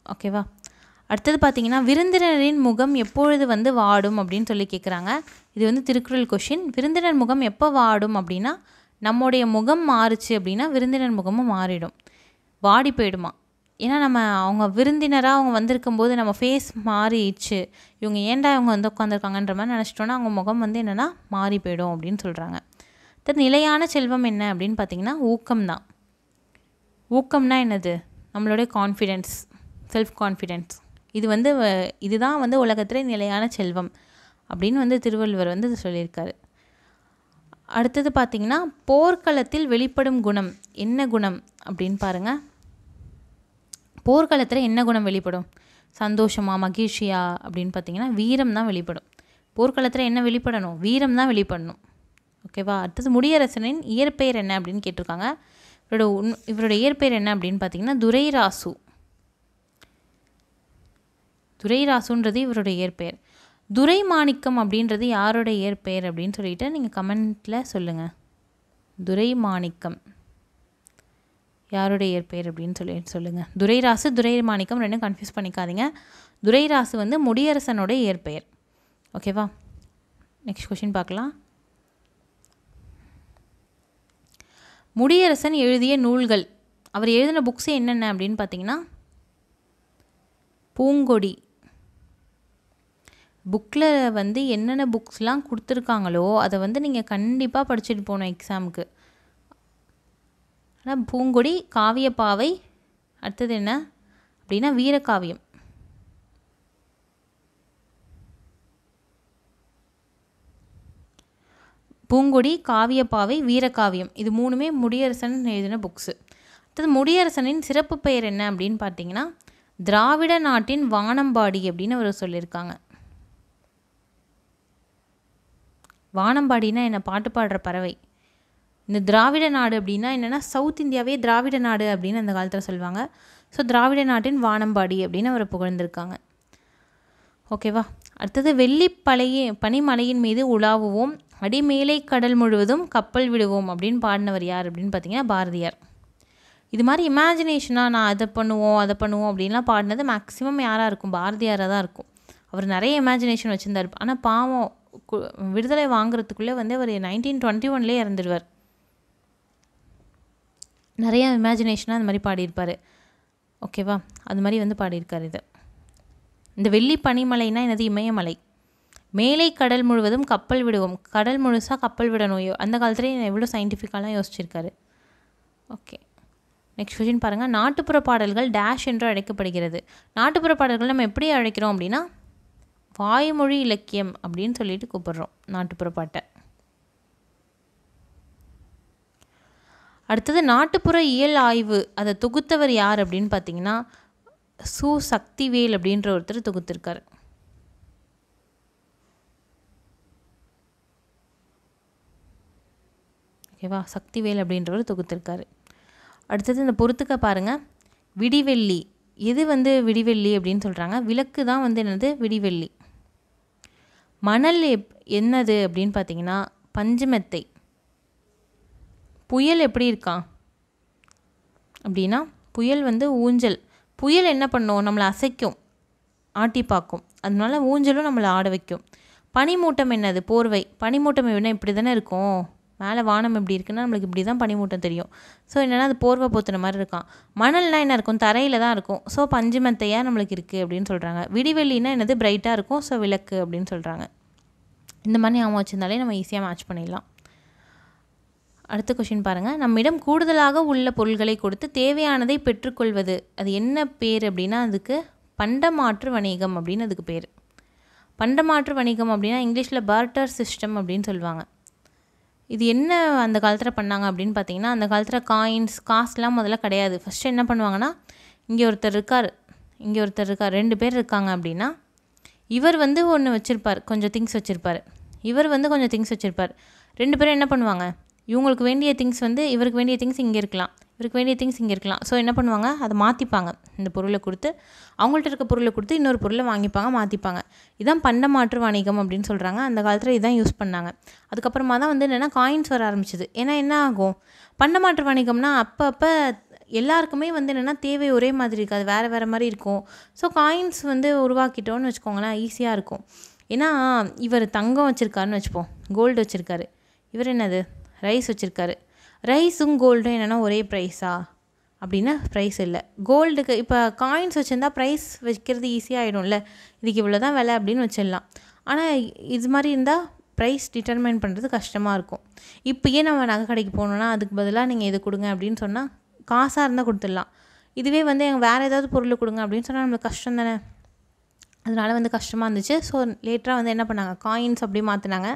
ஓகேவா. அடுத்தது பார்த்தீங்கன்னா விருந்தினரின் முகம் எப்பொழுது வந்து வாடும் அப்படின்னு சொல்லி கேட்குறாங்க. இது வந்து திருக்குறள் கொஷின். விருந்தினர் முகம் எப்போ வாடும் அப்படின்னா நம்முடைய முகம் மாறுச்சு அப்படின்னா விருந்தினர் முகமும் மாறிடும், வாடி போயிடுமா. ஏன்னா நம்ம அவங்க விருந்தினராக அவங்க வந்திருக்கும்போது நம்ம ஃபேஸ் மாறிடுச்சு, இவங்க ஏன்டா இவங்க வந்து உட்காந்துருக்காங்கன்ற மாதிரி நினச்சிட்டோன்னா அவங்க முகம் வந்து என்னென்னா மாறி போயிடும் அப்படின்னு சொல்கிறாங்க. நிலையான செல்வம் என்ன அப்படின்னு பார்த்தீங்கன்னா ஊக்கம்தான். ஊக்கம்னா என்னது? நம்மளுடைய கான்ஃபிடென்ஸ், செல்ஃப் கான்ஃபிடென்ஸ். இதுதான் வந்து உலகத்தில் நிலையான செல்வம் அப்படின்னு வந்து திருவள்ளுவர் வந்து சொல்லியிருக்காரு. அடுத்தது பார்த்திங்கன்னா போர்க்களத்தில் வெளிப்படும் குணம் என்ன குணம் அப்படின்னு பாருங்கள். போர்க்களத்தில் என்ன குணம் வெளிப்படும்? சந்தோஷமா, மகிழ்ச்சியா அப்படின்னு பார்த்தீங்கன்னா வீரம் தான் வெளிப்படும். போர்க்களத்தில் என்ன வெளிப்படணும்? வீரம் தான் வெளிப்படணும். ஓகேவா? அடுத்தது முடியரசனின் இயற்பெயர் என்ன அப்படின்னு கேட்டிருக்காங்க. இவரோட இயற்பெயர் என்ன அப்படின்னு பார்த்தீங்கன்னா துரைராசு. துரைராசுன்றது இவரோட இயற்பெயர். துரைமாணிக்கம் அப்படின்றது யாரோட இயற்பெயர் அப்படின்னு சொல்லிட்டு நீங்கள் கமெண்ட்டில் சொல்லுங்கள். துரைமாணிக்கம் யாருடைய இயற்பெயர் அப்படின்னு சொல்லுங்கள். துரைராசு துரைமாணிக்கம் ரெண்டும் கன்ஃபியூஸ் பண்ணிக்காதீங்க. துரைராசு வந்து முடியரசனோட இயற்பெயர். ஓகேவா? நெக்ஸ்ட் கொஷின் பார்க்கலாம். முடியரசன் எழுதிய நூல்கள், அவர் எழுதின புக்ஸ் என்னென்ன அப்படின்னு பார்த்தீங்கன்னா பூங்கொடி. புக்கில் வந்து என்னென்ன புக்ஸ்லாம் கொடுத்துருக்காங்களோ அதை வந்து நீங்கள் கண்டிப்பாக படிச்சுட்டு போகணும் எக்ஸாமுக்கு. ஆனால் பூங்கொடி, காவியப்பாவை, அடுத்தது என்ன அப்படின்னா வீரகாவியம். பூங்கொடி, காவியப்பாவை, வீரகாவியம் இது மூணுமே முடியரசன் எழுதின புக்ஸு. அடுத்தது முடியரசனின் சிறப்பு பெயர் என்ன அப்படின்னு பார்த்தீங்கன்னா திராவிட நாட்டின் வானம்பாடி அப்படின்னு அவர் சொல்லியிருக்காங்க. வானம்பாடினா என்ன? பாட்டு பாடுற பறவை. இந்த திராவிட நாடு அப்படின்னா என்னென்னா சவுத் இந்தியாவே திராவிட நாடு அப்படின்னு அந்த காலத்தில் சொல்லுவாங்க. ஸோ திராவிட நாட்டின் வானம்பாடி அப்படின்னு அவரை புகழ்ந்திருக்காங்க. ஓகேவா? அடுத்தது பனிமலையின் மீது உலாவுவோம், அடிமேலை கடல் முழுவதும் கப்பல் விடுவோம் அப்படின்னு பாடினவர் யார் அப்படின்னு பார்த்தீங்கன்னா பாரதியார். இது மாதிரி இமேஜினேஷனாக நான் அதை பண்ணுவோம் அப்படின்லாம் பாடினது மேக்ஸிமம் யாராக இருக்கும்? பாரதியாராக தான் இருக்கும். அவர் நிறைய இமேஜினேஷன் வச்சுருந்தார். ஆனால் பாவம் விடுதலை வாங்குறதுக்குள்ளே வந்து அவர் 1921 இறந்துடுவார். நிறைய இமேஜினேஷனாக அந்த மாதிரி பாடியிருப்பார். ஓகேவா? அது மாதிரி வந்து பாடியிருக்கார். இந்த வெள்ளி பனிமலைனா என்னது? இமயமலை. மேலை கடல் முழுவதும் கப்பல் விடுவோம், கடல் முழுசாக கப்பல் விடணும். அந்த காலத்துலேயே எவ்வளோ சயின்டிஃபிக்காலாம் யோசிச்சிருக்காரு. ஓகே, நெக்ஸ்ட் கொஸ்டின் பாருங்கள். நாட்டுப்புற பாடல்கள் டேஷ் என்று அழைக்கப்படுகிறது. நாட்டுப்புற பாடல்கள் நம்ம எப்படி அழைக்கிறோம் அப்படின்னா வாய்மொழி இலக்கியம் அப்படின்னு சொல்லிட்டு கூப்பிடுறோம் நாட்டுப்புற பாட்டை. அடுத்தது நாட்டுப்புற இயல் ஆய்வு, அதை தொகுத்தவர் யார் அப்படின்னு பார்த்தீங்கன்னா சு சக்திவேல் அப்படின்ற ஒருத்தர் தொகுத்திருக்காரு. ஓகேவா? சக்திவேல் அப்படின்றவர் தொகுத்திருக்காரு. அடுத்தது இந்த பொறுத்துக்க பாருங்கள். விடிவெள்ளி, எது வந்து விடிவெள்ளி அப்படின்னு சொல்கிறாங்க? விளக்கு தான் வந்து என்னது? விடிவெள்ளி. மணல் என்னது அப்படின்னு பார்த்தீங்கன்னா பஞ்சுமெத்தை. புயல் எப்படி இருக்கான் அப்படின்னா புயல் வந்து ஊஞ்சல். புயல் என்ன பண்ணும்? நம்மளை அசைக்கும், ஆட்டி பார்க்கும். அதனால ஊஞ்சலும் நம்மளை ஆட வைக்கும். பனிமூட்டம் என்னது? போர்வை. பனிமூட்டம் என்ன இப்படி தானே இருக்கும்? மேலே வானம் எப்படி இருக்குன்னா நம்மளுக்கு இப்படி தான் பனிமூட்டம் தெரியும். ஸோ என்னென்னா அது போர்வை போத்துன மாதிரி இருக்கான். மணல்னால் என்ன இருக்கும்? தரையில் தான் இருக்கும். ஸோ பஞ்சுமெத்தையாக நம்மளுக்கு இருக்குது அப்படின்னு சொல்கிறாங்க. விடிவெள்ளினா என்னது? பிரைட்டாக இருக்கும். ஸோ விளக்கு அப்படின்னு சொல்கிறாங்க. இந்த மாதிரி ஞாபகம் வச்சுருந்தாலே நம்ம ஈஸியாக மேட்ச் பண்ணிடலாம். அடுத்த கொஷின் பாருங்கள். நம்மிடம் கூடுதலாக உள்ள பொருள்களை கொடுத்து தேவையானதை பெற்றுக்கொள்வது, அது என்ன பேர் அப்படின்னா அதுக்கு பண்டமாற்று வணிகம் அப்படின்னு அதுக்கு பேர். பண்டமாற்று வணிகம் அப்படின்னா இங்கிலீஷில் பார்ட்டர் சிஸ்டம் அப்படின்னு சொல்லுவாங்க. இது என்ன அந்த காலத்தில் பண்ணாங்க அப்படின்னு பார்த்தீங்கன்னா அந்த காலத்தில் காயின்ஸ் காசுலாம் முதல்ல கிடையாது. ஃபஸ்ட்டு என்ன பண்ணுவாங்கன்னா இங்கே ஒருத்தர் இருக்கார், 2 பேர் இருக்காங்க அப்படின்னா இவர் வந்து ஒன்று வச்சுருப்பார், கொஞ்சம் திங்ஸ் வச்சுருப்பார். இவர் வந்து கொஞ்சம் திங்ஸ் வச்சுருப்பார். 2 பேரும் என்ன பண்ணுவாங்க? இவங்களுக்கு வேண்டிய திங்ஸ் வந்து இவருக்கு வேண்டிய திங்ஸ் இங்கே இருக்கலாம், இவருக்கு வேண்டிய திங்ஸ் இங்கே இருக்கலாம். ஸோ என்ன பண்ணுவாங்க? அதை மாற்றிப்பாங்க. இந்த பொருளை கொடுத்து அவங்கள்ட்ட இருக்க பொருளை கொடுத்து இன்னொரு பொருளை வாங்கிப்பாங்க, மாற்றிப்பாங்க. இதான் பண்டமாற்று வணிகம் அப்படின்னு சொல்கிறாங்க. அந்த காலத்தில் இதான் யூஸ் பண்ணாங்க. அதுக்கப்புறமா தான் வந்து என்னென்னா காயின்ஸ் வர ஆரம்பிச்சிது. ஏன்னா என்ன ஆகும்? பண்டமாற்று வணிகம்னா அப்போ எல்லாருக்குமே வந்து என்னென்னா தேவை ஒரே மாதிரி இருக்காது, வேறு வேறு மாதிரி இருக்கும். ஸோ காயின்ஸ் வந்து உருவாக்கிட்டோன்னு வச்சுக்கோங்களேன், ஈஸியாக இருக்கும். ஏன்னா இவர் தங்கம் வச்சுருக்காருன்னு வச்சுப்போம், கோல்டு வச்சுருக்காரு. இவர் என்னது? ரைஸ் வச்சுருக்காரு. ரைஸும் கோல்டும் என்னென்னா ஒரே ப்ரைஸா அப்படின்னா ப்ரைஸ் இல்லை. கோல்டுக்கு இப்போ காயின்ஸ் வச்சுருந்தா ப்ரைஸ் வைக்கிறது ஈஸியாகிடும்ல, இதுக்கு இவ்வளோ தான் விலை அப்படின்னு வச்சிடலாம். ஆனால் இது மாதிரி இருந்தால் ப்ரைஸ் டிட்டர்மைன் பண்ணுறது கஷ்டமாக இருக்கும். இப்போயே நம்ம நகை கடைக்கு போகணுன்னா அதுக்கு பதிலாக நீங்கள் இது கொடுங்க அப்படின்னு சொன்னால் காசாக இருந்தால் கொடுத்துடலாம். இதுவே வந்து எங்கள் வேறு ஏதாவது பொருள் கொடுங்க அப்படின்னு சொன்னால் நம்மளுக்கு கஷ்டம் தானே. அதனால் வந்து கஷ்டமாக இருந்துச்சு. ஸோ லேட்டராக வந்து என்ன பண்ணாங்க? காயின்ஸ் அப்படியே மாற்றினாங்க.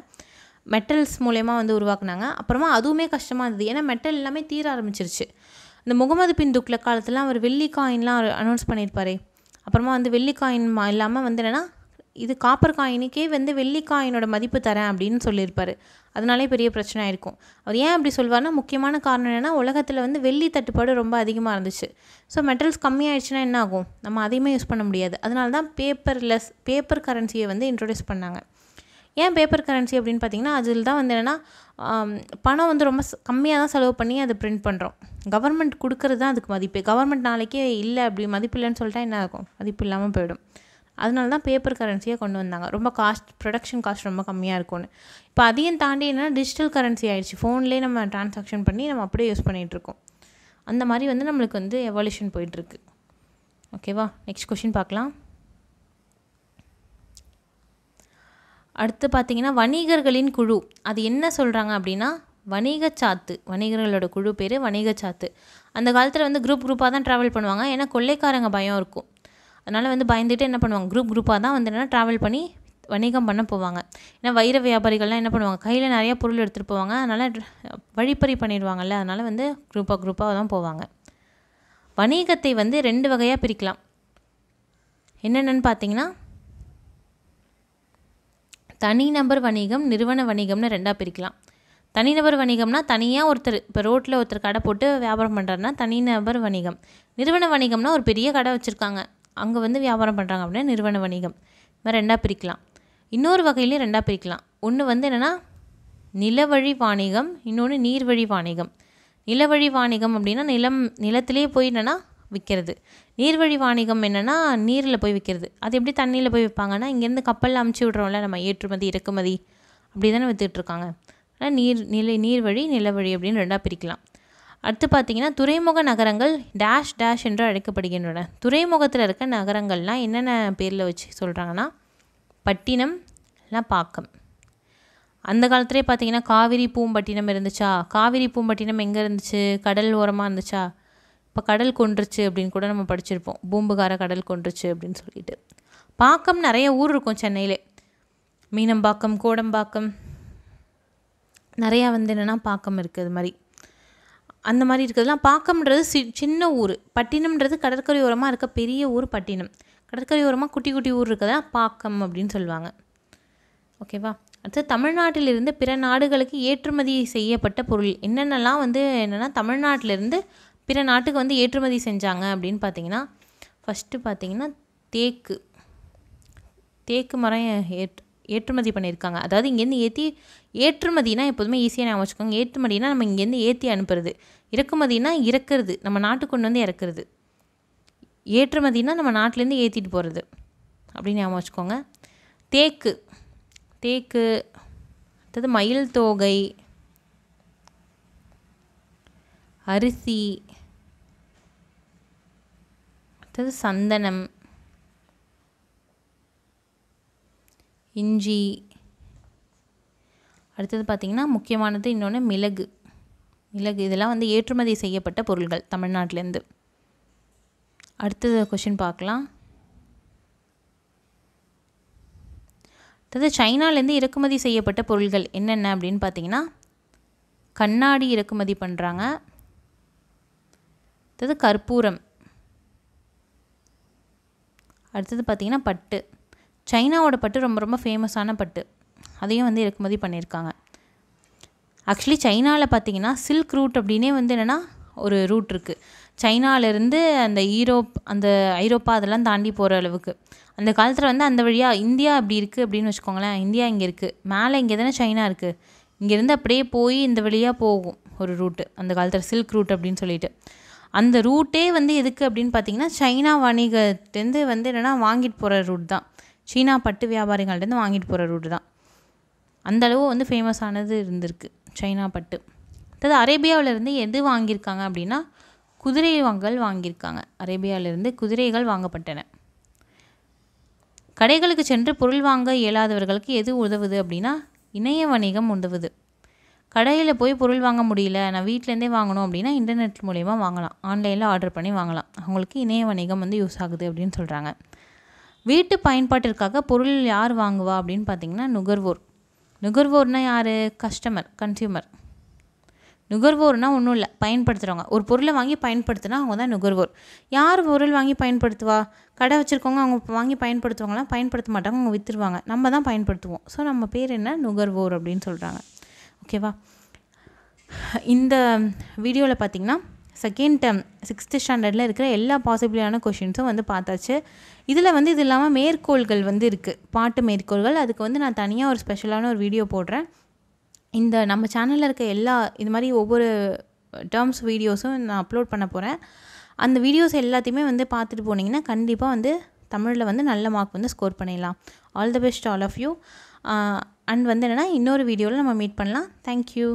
மெட்டல்ஸ் மூலயமா வந்து உருவாக்குனாங்க. அப்புறமா அதுவுமே கஷ்டமாக இருந்தது. ஏன்னா மெட்டல் எல்லாமே தீர ஆரம்பிச்சிருச்சு. இந்த முகமது பின் துக்ளக் காலத்துலாம் அவர் வெள்ளி காயின்லாம் அனௌன்ஸ் பண்ணியிருப்பாரே. அப்புறமா வந்து வெள்ளி காயின் இல்லாமல் வந்து என்னென்னா இது காப்பர் காயினுக்கே வந்து வெள்ளி காயினோட மதிப்பு தரேன் அப்படின்னு சொல்லியிருப்பார். அதனாலே பெரிய பிரச்சனை ஆயிருக்கும். அவர் ஏன் அப்படி சொல்வார்னா, முக்கியமான காரணம் என்னென்னா உலகத்தில் வந்து வெள்ளி தட்டுப்பாடு ரொம்ப அதிகமாக இருந்துச்சு. ஸோ மெட்டல்ஸ் கம்மியாயிடுச்சுன்னா என்ன ஆகும், நம்ம அதையுமே யூஸ் பண்ண முடியாது. அதனால தான் பேப்பர் கரன்சியை வந்து இன்ட்ரொடியூஸ் பண்ணாங்க. ஏன் பேப்பர் கரன்சி அப்படின்னு பார்த்தீங்கன்னா, அதில் தான் வந்து என்னென்னா பணம் வந்து ரொம்ப கம்மியாக தான் செலவு பண்ணி அதை பிரிண்ட் பண்ணுறோம். கவர்மெண்ட் கொடுக்கறது தான் அதுக்கு மதிப்பு. கவர்மெண்ட் நாளைக்கே இல்லை அப்படி மதிப்பு இல்லைன்னு சொல்லிட்டா என்ன ஆகும், மதிப்பு இல்லாமல் போயிடும். அதனால தான் பேப்பர் கரன்சியை கொண்டு வந்தாங்க. ரொம்ப ப்ரொடக்ஷன் காஸ்ட் ரொம்ப கம்மியாக இருக்கும்னு. இப்போ அதையும் தாண்டி என்னென்னா டிஜிட்டல் கரன்சி ஆகிடுச்சு. ஃபோன்லேயே நம்ம ட்ரான்சாக்ஷன் பண்ணி நம்ம அப்படியே யூஸ் பண்ணிகிட்ருக்கோம். அந்த மாதிரி வந்து நம்மளுக்கு வந்து எவல்யூஷன் போயிட்டுருக்கு. ஓகேவா, நெக்ஸ்ட் கொஷின் பார்க்கலாம். அடுத்து பார்த்திங்கன்னா வணிகர்களின் குழு. அது என்ன சொல்கிறாங்க அப்படின்னா வணிகச்சாத்து. வணிகர்களோட குழு பேர் வணிகச்சாத்து. அந்த காலத்தில் வந்து குரூப்பாக தான் ட்ராவல் பண்ணுவாங்க. ஏன்னா கொள்ளைக்காரங்க பயம் இருக்கும். அதனால் வந்து பயந்துட்டு என்ன பண்ணுவாங்க, குரூப்பாக தான் வந்து என்னென்னா ட்ராவல் பண்ணி வணிகம் பண்ண போவாங்க. ஏன்னா வைர வியாபாரிகள்லாம் என்ன பண்ணுவாங்க, கையில் நிறையா பொருள் எடுத்துகிட்டு போவாங்க. அதனால் வழிப்பறி பண்ணிடுவாங்கல்ல. அதனால் வந்து குரூப்பாக தான் போவாங்க. வணிகத்தை வந்து 2 வகையாக பிரிக்கலாம். என்னென்னு பார்த்தீங்கன்னா தனிநபர் வணிகம், நிறுவன வணிகம்னு 2ஆக பிரிக்கலாம். தனிநபர் வணிகம்னா தனியாக ஒருத்தர் இப்போ ரோட்டில் ஒருத்தர் கடை போட்டு வியாபாரம் பண்ணுறாருன்னா தனிநபர் வணிகம். நிறுவன வணிகம்னா ஒரு பெரிய கடை வச்சுருக்காங்க, அங்கே வந்து வியாபாரம் பண்ணுறாங்க அப்படின்னா நிறுவன வணிகம். இது மாதிரி 2ஆக பிரிக்கலாம். இன்னொரு வகையிலையும் 2ஆக பிரிக்கலாம். ஒன்று வந்து என்னென்னா நிலவழி வாணிகம், இன்னொன்று நீர்வழி வாணிகம். நிலவழி வாணிகம் அப்படின்னா நிலத்திலே போய் என்னென்னா விற்கிறது. நீர்வழி வாணிகம் என்னென்னா நீரில் போய் விற்கிறது. அது எப்படி தண்ணியில் போய் விற்பாங்கன்னா, இங்கேருந்து கப்பலில் அமுச்சு விட்றோம்ல நம்ம, ஏற்றுமதி இறக்குமதி அப்படி தானே விற்றுட்ருக்காங்க. ஆனால் நீர்வழி நிலவழி அப்படின்னு 2ஆக பிரிக்கலாம். அடுத்து பார்த்திங்கன்னா துறைமுக நகரங்கள் டேஷ் என்று அழைக்கப்படுகின்றன. துறைமுகத்தில் இருக்க நகரங்கள்லாம் என்னென்ன பேரில் வச்சு சொல்கிறாங்கன்னா பட்டினம் இல்லை பாக்கம். அந்த காலத்துலேயே பார்த்திங்கன்னா காவிரி பூம்பட்டினம் இருந்துச்சா. காவிரி பூம்பட்டினம் எங்கே இருந்துச்சு, கடல் ஓரமாக இருந்துச்சா. இப்போ கடல் கொன்றுச்சு அப்படின்னு கூட நம்ம படிச்சிருப்போம், பூம்புகார கடல் கொன்றுச்சு அப்படின்னு சொல்லிட்டு. பாக்கம் நிறைய ஊர் இருக்கும் சென்னையிலே, மீனம்பாக்கம், கோடம்பாக்கம், நிறையா வந்து என்னென்னா பாக்கம் இருக்குது. அது மாதிரி அந்த மாதிரி இருக்கிறதுலாம் பாக்கம்ன்றது சின்ன ஊர். பட்டினம்ன்றது கடற்கரை ஓரமாக இருக்க பெரிய ஊர் பட்டினம். கடற்கரை ஓரமாக குட்டி குட்டி ஊர் இருக்கிறதா பாக்கம் அப்படின்னு சொல்லுவாங்க. ஓகேவா. அடுத்து தமிழ்நாட்டிலிருந்து பிற நாடுகளுக்கு ஏற்றுமதி செய்யப்பட்ட பொருள் என்னென்னலாம் வந்து என்னென்னா தமிழ்நாட்டிலேருந்து பிற நாட்டுக்கு வந்து ஏற்றுமதி செஞ்சாங்க அப்படின்னு பார்த்தீங்கன்னா, ஃபஸ்ட்டு பார்த்தீங்கன்னா தேக்கு மரம் ஏற்றுமதி பண்ணியிருக்காங்க. அதாவது இங்கேருந்து ஏற்றுமதினா எப்போதுமே ஈஸியாக ஞாபகம் வச்சுக்கோங்க. ஏற்றுமதினா நம்ம இங்கேருந்து ஏற்றி அனுப்புறது, இறக்குமதினா இறக்குறது, நம்ம நாட்டுக்கு கொண்டு வந்து இறக்குறது. ஏற்றுமதினா நம்ம நாட்டிலேருந்து ஏற்றிட்டு போகிறது அப்படின்னு ஞாபகம் வச்சுக்கோங்க. தேக்கு அடுத்தது மயில் தோகை, அரிசி, அடுத்தது சந்தனம், இஞ்சி, அடுத்தது பார்த்திங்கன்னா முக்கியமானது இன்னொன்று மிளகு. இதெல்லாம் வந்து ஏற்றுமதி செய்யப்பட்ட பொருள்கள் தமிழ்நாட்டிலேருந்து. அடுத்தது கொஷின் பார்க்கலாம். அடுத்தது சைனாலேருந்து இறக்குமதி செய்யப்பட்ட பொருள்கள் என்னென்ன அப்படின்னு பார்த்தீங்கன்னா கண்ணாடி இறக்குமதி பண்ணுறாங்க. அடுத்தது கற்பூரம். அடுத்தது பார்த்திங்கன்னா பட்டு. சைனாவோட பட்டு ரொம்ப ரொம்ப ஃபேமஸான பட்டு, அதையும் வந்து இறக்குமதி பண்ணியிருக்காங்க. ஆக்சுவலி சைனாவில் பார்த்திங்கன்னா சில்க் ரூட் அப்படின்னே வந்து என்னென்னா ஒரு ரூட் இருக்குது. சைனாவிலேருந்து அந்த ஐரோப்பா அதெல்லாம் தாண்டி போகிற அளவுக்கு. அந்த காலத்தில் வந்து அந்த வழியாக இந்தியா அப்படி இருக்குது அப்படின்னு வச்சுக்கோங்களேன். இந்தியா இங்கே இருக்குது, மேலே இங்கே தானே சைனா இருக்குது. இங்கேருந்து அப்படியே போய் இந்த வழியாக போகும் ஒரு ரூட்டு, அந்த காலத்தில் சில்க் ரூட் அப்படின்னு சொல்லிட்டு. அந்த ரூட்டே வந்து எதுக்கு அப்படின்னு பார்த்திங்கன்னா சைனா வணிகத்துலேருந்து வந்து என்னென்னா வாங்கிட்டு போகிற ரூட் தான். சீனா பட்டு வியாபாரிகள்டேருந்து வாங்கிட்டு போகிற ரூட்டு தான். அந்தளவு வந்து ஃபேமஸானது இருந்திருக்கு சைனா பட்டு. அதாவது அரேபியாவிலேருந்து எது வாங்கியிருக்காங்க அப்படின்னா குதிரைகள் வாங்கியிருக்காங்க. அரேபியாவிலேருந்து குதிரைகள் வாங்கப்பட்டன. கடைகளுக்கு சென்று பொருள் வாங்க இயலாதவர்களுக்கு எது உதவுது அப்படின்னா இணைய வணிகம் உதவுது. கடையில் போய் பொருள் வாங்க முடியல, நான் வீட்டிலேருந்தே வாங்கணும் அப்படின்னா இன்டர்நெட் மூலயமா வாங்கலாம், ஆன்லைனில் ஆர்டர் பண்ணி வாங்கலாம். அவங்களுக்கு இணைய வணிகம் வந்து யூஸ் ஆகுது அப்படின்னு சொல்கிறாங்க. வீட்டு பயன்பாட்டிற்காக பொருள் யார் வாங்குவா அப்படின்னு பார்த்திங்கன்னா நுகர்வோர். நுகர்வோர்னால் யார்? Customer, consumer. நுகர்வோர்னால் ஒன்றும் இல்லை, பயன்படுத்துகிறவங்க. ஒரு பொருளை வாங்கி பயன்படுத்தினா அவங்க தான் நுகர்வோர். யார் பொருள் வாங்கி பயன்படுத்துவா? கடை வச்சுருக்கவங்க அவங்க வாங்கி பயன்படுத்துவாங்களாம்? பயன்படுத்த மாட்டாங்க, அவங்க விற்றுருவாங்க. நம்ம தான் பயன்படுத்துவோம். ஸோ நம்ம பேர் என்ன? நுகர்வோர் அப்படின்னு சொல்கிறாங்க. ஓகேவா? இந்த வீடியோவில் பார்த்திங்கன்னா செகண்ட் டேர்ம் 6th ஸ்டாண்டர்டில் இருக்கிற எல்லா பாசிபிளான கொஷின்ஸும் வந்து பார்த்தாச்சு. இதில் வந்து இது இல்லாமல் மேற்கோள்கள் வந்து இருக்குது, பாட்டு மேற்கோள்கள். அதுக்கு வந்து நான் தனியாக ஒரு ஸ்பெஷலான ஒரு வீடியோ போடுறேன். இந்த நம்ம சேனலில் இருக்க எல்லா இது மாதிரி ஒவ்வொரு டேர்ம்ஸ் வீடியோஸும் நான் அப்லோட் பண்ண போகிறேன். அந்த வீடியோஸ் எல்லாத்தையுமே வந்து பார்த்துட்டு போனீங்கன்னா கண்டிப்பாக வந்து தமிழில் வந்து நல்ல மார்க் வந்து ஸ்கோர் பண்ணிடலாம். All the best all of you. And வந்து என்னென்னா இன்னொரு வீடியோவில் நம்ம மீட் பண்ணலாம். தேங்க்யூ.